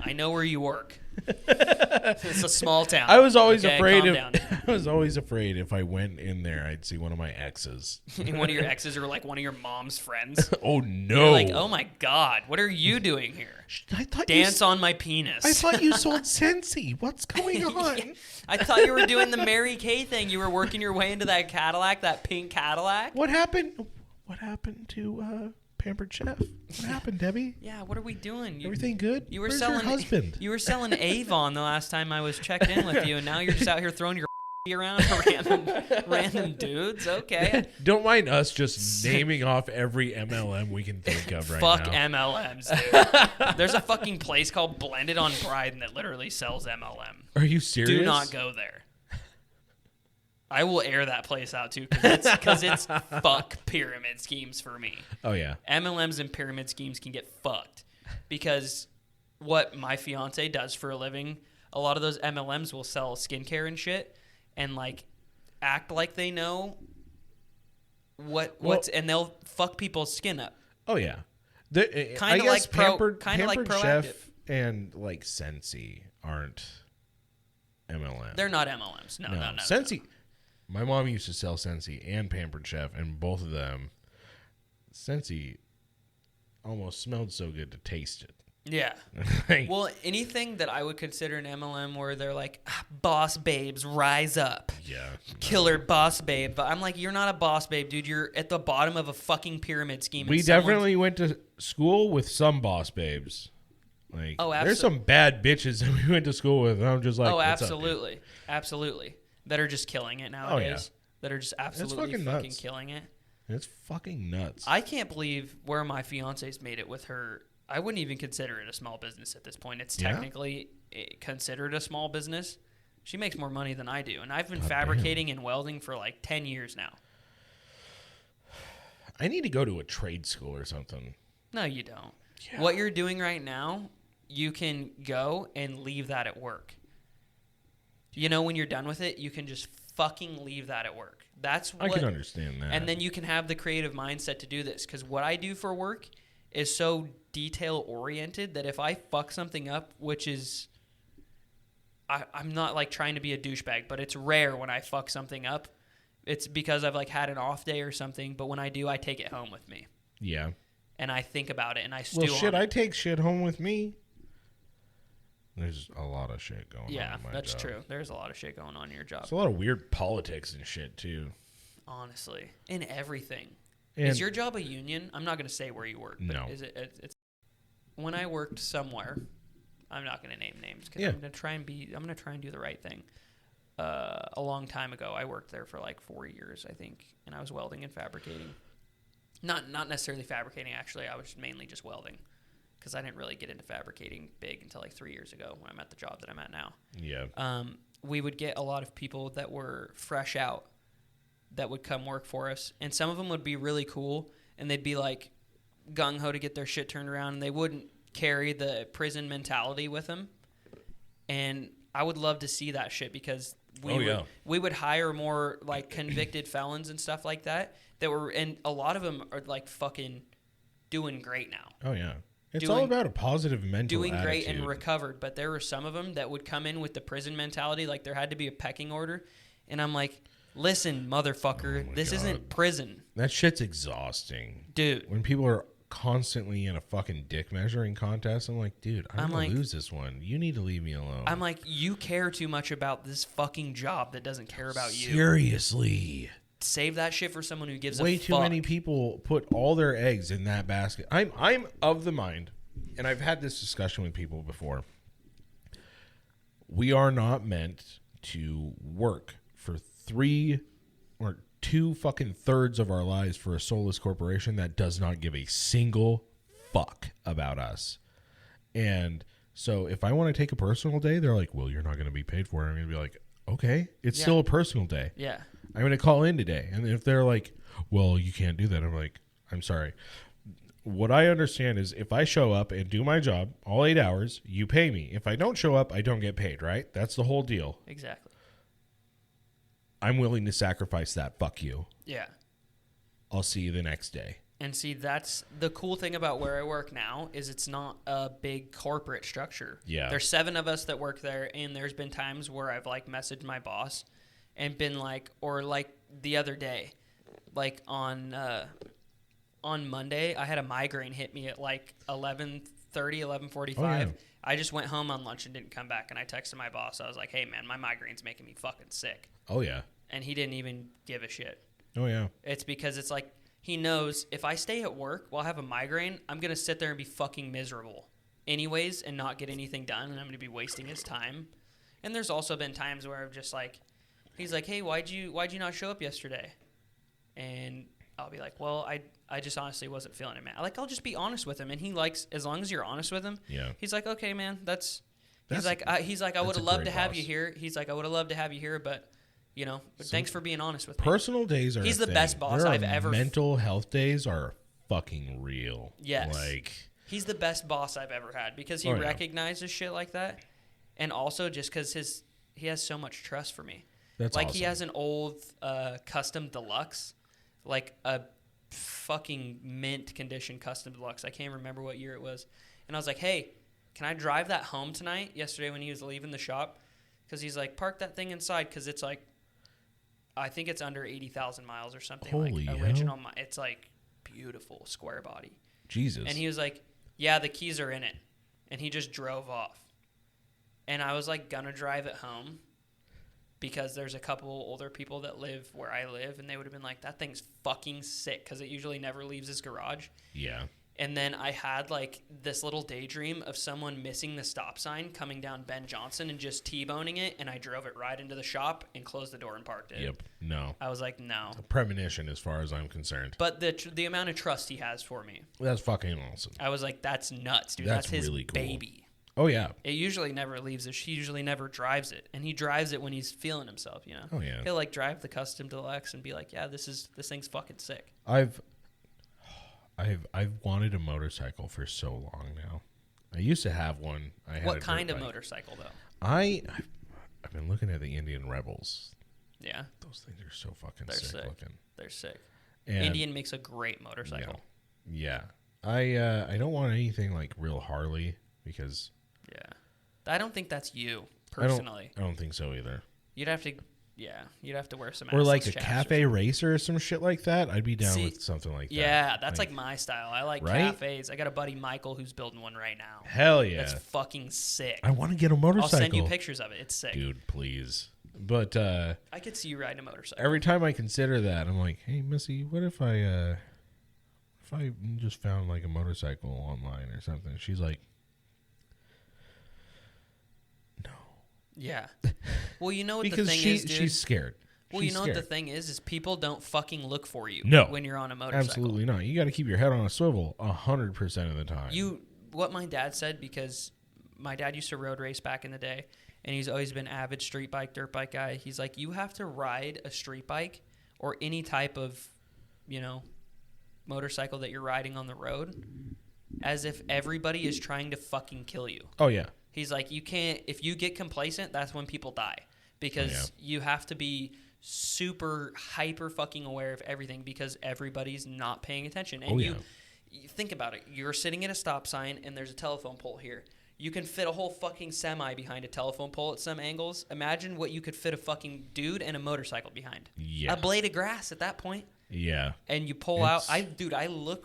I know where you work. It's a small town. I was always okay? afraid Calm of. down. I was always afraid if I went in there, I'd see one of my exes. And one of your exes or like one of your mom's friends. Oh You're no! like, oh my god, what are you doing here? I thought Dance on my penis. I thought you sold Scentsy. What's going on? I thought you were doing the Mary Kay thing. You were working your way into that Cadillac, that pink Cadillac. What happened? What happened to Pampered Chef? What happened, Debbie? Yeah, what are we doing? Everything good? You were Where's selling your husband. You were selling Avon the last time I was checked in with you, and now you're just out here throwing your around to random dudes. Okay. Don't mind us just naming off every MLM we can think of right Fuck now. MLMs, dude. There's a fucking place called Blended on Pride that literally sells MLM. Are you serious? Do not go there. I will air that place out too because it's fuck pyramid schemes for me. Oh yeah. MLMs and pyramid schemes can get fucked because what my fiance does for a living, a lot of those MLMs will sell skincare and shit and like act like they know and they'll fuck people's skin up. Oh yeah. Kinda I guess like Pampered Proactive. Chef and like Scentsy aren't MLM. They're not MLMs. No. Scentsy. My mom used to sell Scentsy and Pampered Chef, and both of them, Scentsy almost smelled so good to taste it. Yeah. Like, Well, anything that I would consider an MLM where they're like, boss babes, rise up. yeah. Killer boss babe. But I'm like, you're not a boss babe, dude. You're at the bottom of a fucking pyramid scheme. We definitely went to school with some boss babes. Like, there's some bad bitches that we went to school with. And I'm just like, absolutely. Up, absolutely. That are just killing it nowadays. That are just absolutely fucking killing it. It's fucking nuts. I can't believe where my fiance's made it with her. I wouldn't even consider it a small business at this point. It's technically considered a small business. She makes more money than I do. And I've been fabricating and welding for like 10 years now. I need to go to a trade school or something. No, you don't. Yeah. What you're doing right now, you can go and leave that at work. You know, when you're done with it, you can just fucking leave that at work. That's what, I can understand that. And then you can have the creative mindset to do this. Because what I do for work is so detail-oriented that if I fuck something up, which is... I'm not, like, trying to be a douchebag, but it's rare when I fuck something up. It's because I've, like, had an off day or something. But when I do, I take it home with me. Yeah. And I think about it, and I stew Well, shit, on it. I take shit home with me. There's a lot of shit going on in my that's job. true. There's a lot of shit going on in your job. There's a lot of weird politics and shit, too. Honestly. In everything. And is your job a union? I'm not going to say where you work. But No. Is it? It's when I worked somewhere. I'm not going to name names because I'm going to try and do the right thing. A long time ago, I worked there for like 4 years, I think, and I was welding and fabricating. Not necessarily fabricating, actually. I was mainly just welding because I didn't really get into fabricating big until like 3 years ago when I'm at the job that I'm at now. Yeah. We would get a lot of people that were fresh out that would come work for us, and some of them would be really cool, and they'd be like gung-ho to get their shit turned around, and they wouldn't carry the prison mentality with them. And I would love to see that shit because we would hire more like convicted felons and stuff like that were, and a lot of them are like fucking doing great now. Oh, yeah. It's all about a positive mental doing attitude. Great and recovered, but there were some of them that would come in with the prison mentality, like there had to be a pecking order, and I'm like, listen, motherfucker, this isn't prison. That shit's exhausting. Dude. When people are constantly in a fucking dick measuring contest, I'm like, dude, I'm going to lose this one. You need to leave me alone. I'm like, you care too much about this fucking job that doesn't care about you. Seriously. Save that shit for someone who gives a fuck. Way too many people put all their eggs in that basket. I'm of the mind, and I've had this discussion with people before. We are not meant to work for 3 or 2 fucking thirds of our lives for a soulless corporation that does not give a single fuck about us. And so if I want to take a personal day, they're like, well, you're not going to be paid for it. I'm going to be like, okay, it's still a personal day. Yeah. I'm going to call in today. And if they're like, well, you can't do that, I'm like, I'm sorry. What I understand is if I show up and do my job all 8 hours, you pay me. If I don't show up, I don't get paid, right? That's the whole deal. Exactly. I'm willing to sacrifice that. Fuck you. Yeah. I'll see you the next day. And see, that's the cool thing about where I work now is it's not a big corporate structure. Yeah. There's 7 of us that work there, and there's been times where I've like messaged my boss and been like, or like the other day, like on Monday, I had a migraine hit me at like 11:30, 11:45. Oh, yeah. I just went home on lunch and didn't come back, and I texted my boss. I was like, hey, man, my migraine's making me fucking sick. Oh, yeah. And he didn't even give a shit. Oh, yeah. It's because it's like he knows if I stay at work while I have a migraine, I'm going to sit there and be fucking miserable anyways and not get anything done, and I'm going to be wasting his time. And there's also been times where I've just like, he's like, hey, why'd you not show up yesterday? And I'll be like, well, I just honestly wasn't feeling it, man. I'll just be honest with him, and he likes, as long as you're honest with him. Yeah. He's like, okay, man, he's like, I would have loved to have you here. He's like, I would have loved to have you here, but you know, thanks for being honest with me. Personal days are. He's the best boss I've ever. Mental health days are fucking real. Yes. Like he's the best boss I've ever had because he recognizes shit like that, and also just because he has so much trust for me. That's like awesome. He has an old custom deluxe, like a fucking mint condition custom deluxe. I can't remember what year it was, and I was like, hey, can I drive that home tonight? Yesterday when he was leaving the shop, because he's like, park that thing inside because it's like. I think it's under 80,000 miles or something. Holy like hell. original. It's like beautiful square body. Jesus. And he was like, yeah, the keys are in it. And he just drove off. And I was like gonna drive it home because there's a couple older people that live where I live, and they would have been like, that thing's fucking sick, because it usually never leaves his garage. Yeah. And then I had like this little daydream of someone missing the stop sign coming down Ben Johnson and just T-boning it, and I drove it right into the shop and closed the door and parked it. Yep. No. I was like, no. A premonition as far as I'm concerned. But the amount of trust he has for me, That's fucking awesome. I was like, that's nuts, dude. That's That's his really cool. baby. Oh, yeah. It usually never leaves us. He usually never drives it, and he drives it when he's feeling himself. You know. Oh, yeah. He'll like drive the custom deluxe and be like, "Yeah, this thing's fucking sick." I've wanted a motorcycle for so long now. I used to have one. I had What a kind dirt of bike. motorcycle though? I've been looking at the Indian Rebels. Yeah, Those things are so fucking they're sick sick. looking. They're sick. And Indian makes a great motorcycle. Yeah. I don't want anything like real Harley because Yeah. I don't think that's you personally. I don't think so either. You'd have to wear some. Or like assless a chaps cafe racer or some shit like that. I'd be down See, with something like that. Yeah, that's like my style. I like Right? cafes. I got a buddy Michael who's building one right now. Hell yeah. That's fucking sick. I want to get a motorcycle. I'll send you pictures of it. It's sick. Dude, please. But I could see you riding a motorcycle. every time I consider that, I'm like, hey, Missy, what if I just found like a motorcycle online or something? She's like, no. Yeah. Well, you know what Because the thing is, dude? she's scared. Well, She's you know what the scared. thing is people don't fucking look for you No. when you're on a motorcycle. Absolutely not. You got to keep your head on a swivel 100% of the time. What my dad said, because my dad used to road race back in the day, and he's always been avid street bike, dirt bike guy. He's like, you have to ride a street bike or any type of, motorcycle that you're riding on the road as if everybody is trying to fucking kill you. Oh, yeah. He's like, you can't, if you get complacent, that's when people die. Because you have to be super hyper fucking aware of everything because everybody's not paying attention. And you think about it. You're sitting at a stop sign and there's a telephone pole here. You can fit a whole fucking semi behind a telephone pole at some angles. Imagine what you could fit a fucking dude and a motorcycle behind. Yeah. A blade of grass at that point. Yeah. And you pull out.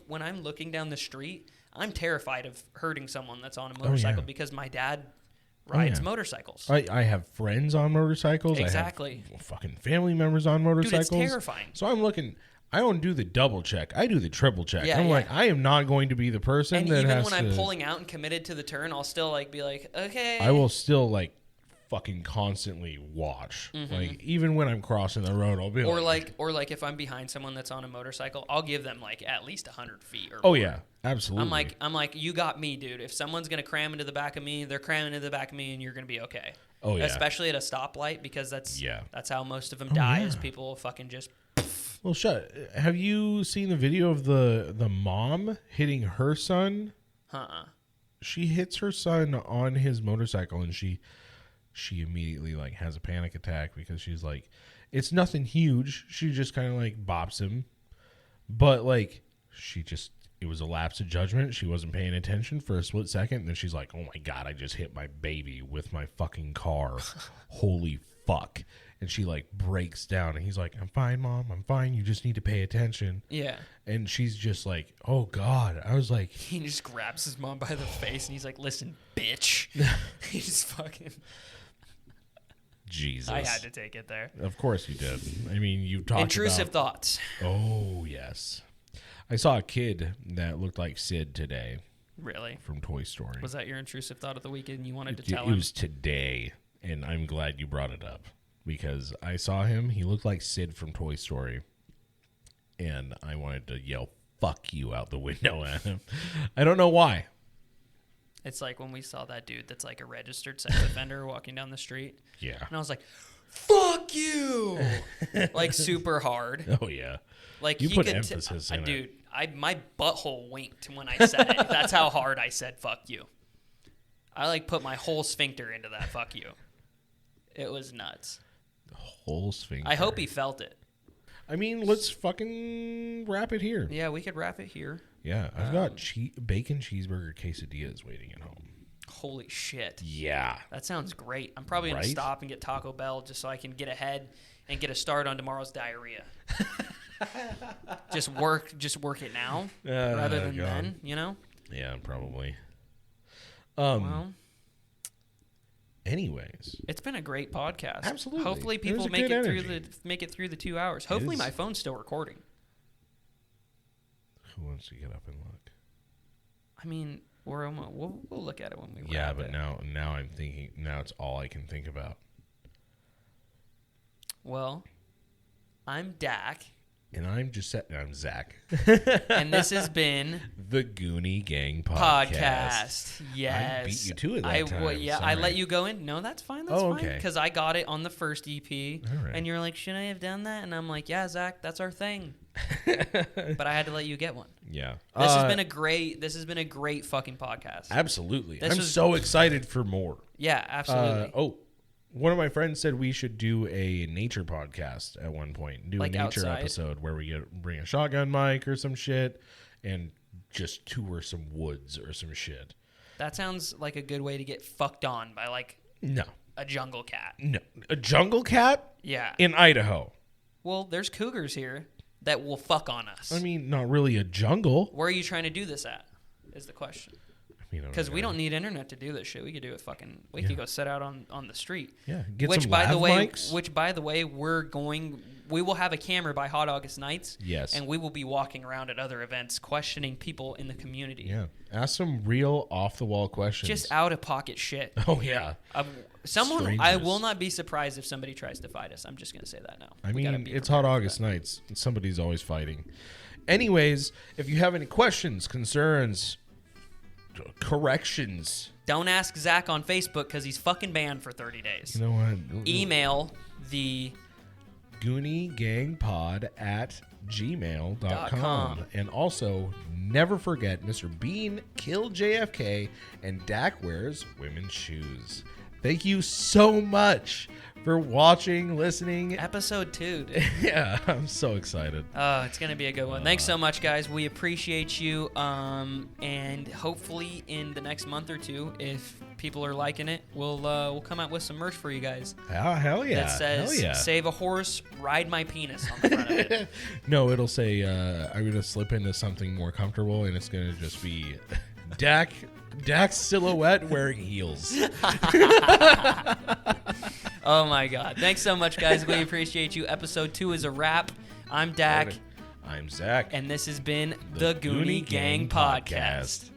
When I'm looking down the street, I'm terrified of hurting someone that's on a motorcycle because my dad rides motorcycles. I have friends on motorcycles. Exactly. I have fucking family members on motorcycles. Dude, it's terrifying. So I'm looking. I don't do the double check. I do the triple check. Yeah, I'm yeah. like, I am not going to be the person And that even has when to. I'm pulling out and committed to the turn, I'll still like be like, okay. I will still like fucking constantly watch. Like even when I'm crossing the road, I'll be or like if I'm behind someone that's on a motorcycle, I'll give them like at least 100 feet or oh more. yeah, absolutely. I'm like, you got me, dude. If someone's gonna cram into the back of me, they're cramming into the back of me, and you're gonna be okay. Oh yeah. Especially at a stoplight because that's how most of them Oh, die. yeah. Is people fucking just. Well, have you seen the video of the mom hitting her son? She hits her son on his motorcycle, and she immediately like has a panic attack because she's like, it's nothing huge. She just kind of like bops him, but like it was a lapse of judgment. She wasn't paying attention for a split second, and then she's like, oh my god, I just hit my baby with my fucking car. Holy fuck. And she like breaks down, and he's like, I'm fine, Mom, I'm fine, you just need to pay attention. Yeah. And she's just like, oh god. I was like, He just grabs his mom by the face and he's like, listen, bitch. He just fucking. Jesus. I had to take it there. Of course you did. I mean, you talked Intrusive about... thoughts. Oh, yes. I saw a kid that looked like Sid today Really? from Toy Story. Was that your intrusive thought of the weekend? You wanted to It tell him? was today, and I'm glad you brought it up because I saw him. He looked like Sid from Toy Story, and I wanted to yell, fuck you, out the window at him. I don't know why. It's like when we saw that dude that's like a registered sex offender walking down the street. Yeah. And I was like, fuck you! Like super hard. Oh, yeah. Like You he put could emphasis in it. Dude, my butthole winked when I said it. That's how hard I said fuck you. I like put my whole sphincter into that fuck you. It was nuts. The whole sphincter. I hope he felt it. I mean, let's fucking wrap it here. Yeah, we could wrap it here. Yeah, I've got bacon cheeseburger quesadillas waiting at home. Holy shit. Yeah. That sounds great. I'm probably going to stop and get Taco Bell just so I can get ahead and get a start on tomorrow's diarrhea. just work it now rather than then, you know? Yeah, probably. Well, anyways, it's been a great podcast. Absolutely. Hopefully people make it through the 2 hours. Hopefully my phone's still recording. Who wants to get up and look? I mean, we'll look at it when we wrap Yeah, but it. now I'm thinking. Now it's all I can think about. Well, I'm Dak. And I'm Zach. And this has been the Goonie Gang podcast. Yes. I beat you to it that time. Yeah, Sorry. I let you go in. No, that's fine. That's fine. Okay. Because I got it on the first EP. All right. And you're like, shouldn't I have done that? And I'm like, yeah, Zach, that's our thing. But I had to let you get one. Yeah. This has been a great fucking podcast. Absolutely. I'm so excited for more. Yeah, absolutely. One of my friends said we should do a nature podcast at one point. Do Like a nature outside? episode where we bring a shotgun mic or some shit and just tour some woods or some shit. That sounds like a good way to get fucked on by like No. a jungle cat. No. A jungle cat? Yeah. In Idaho. Well, there's cougars here that will fuck on us. I mean, not really a jungle. Where are you trying to do this at? Is the question. Because we don't need internet to do this shit. We could do it fucking. We could go sit out on the street. Yeah, get which some by the lav way, mics. which by the way, we will have a camera by Hot August nights. Yes. And we will be walking around at other events, questioning people in the community. Yeah. Ask some real off the wall questions. Just out of pocket shit. Oh yeah. I Strangers. will not be surprised if somebody tries to fight us. I'm just gonna say that now. I We gotta mean, be it's prepared Hot for August that. nights. Somebody's always fighting. Anyways, if you have any questions, concerns, corrections, Don't ask Zach on Facebook because he's fucking banned for 30 days. you know what? Email the GoonieGangPod@gmail.com. And also, never forget Mr. Bean killed JFK and Dak wears women's shoes. Thank you so much for watching, listening. episode 2, dude. Yeah, I'm so excited. It's gonna be a good one. Thanks so much, guys. We appreciate you. And hopefully in the next month or two, if people are liking it, we'll come out with some merch for you guys. Hell yeah. That says Hell yeah. "Save a horse, ride my penis" on the front of it. No, it'll say, I'm going to slip into something more comfortable, and it's going to just be Dak's silhouette wearing heels. Oh my God! Thanks so much, guys. We appreciate you. Episode 2 is a wrap. I'm Dak, I'm Zach. and this has been the Goonie Gang Podcast.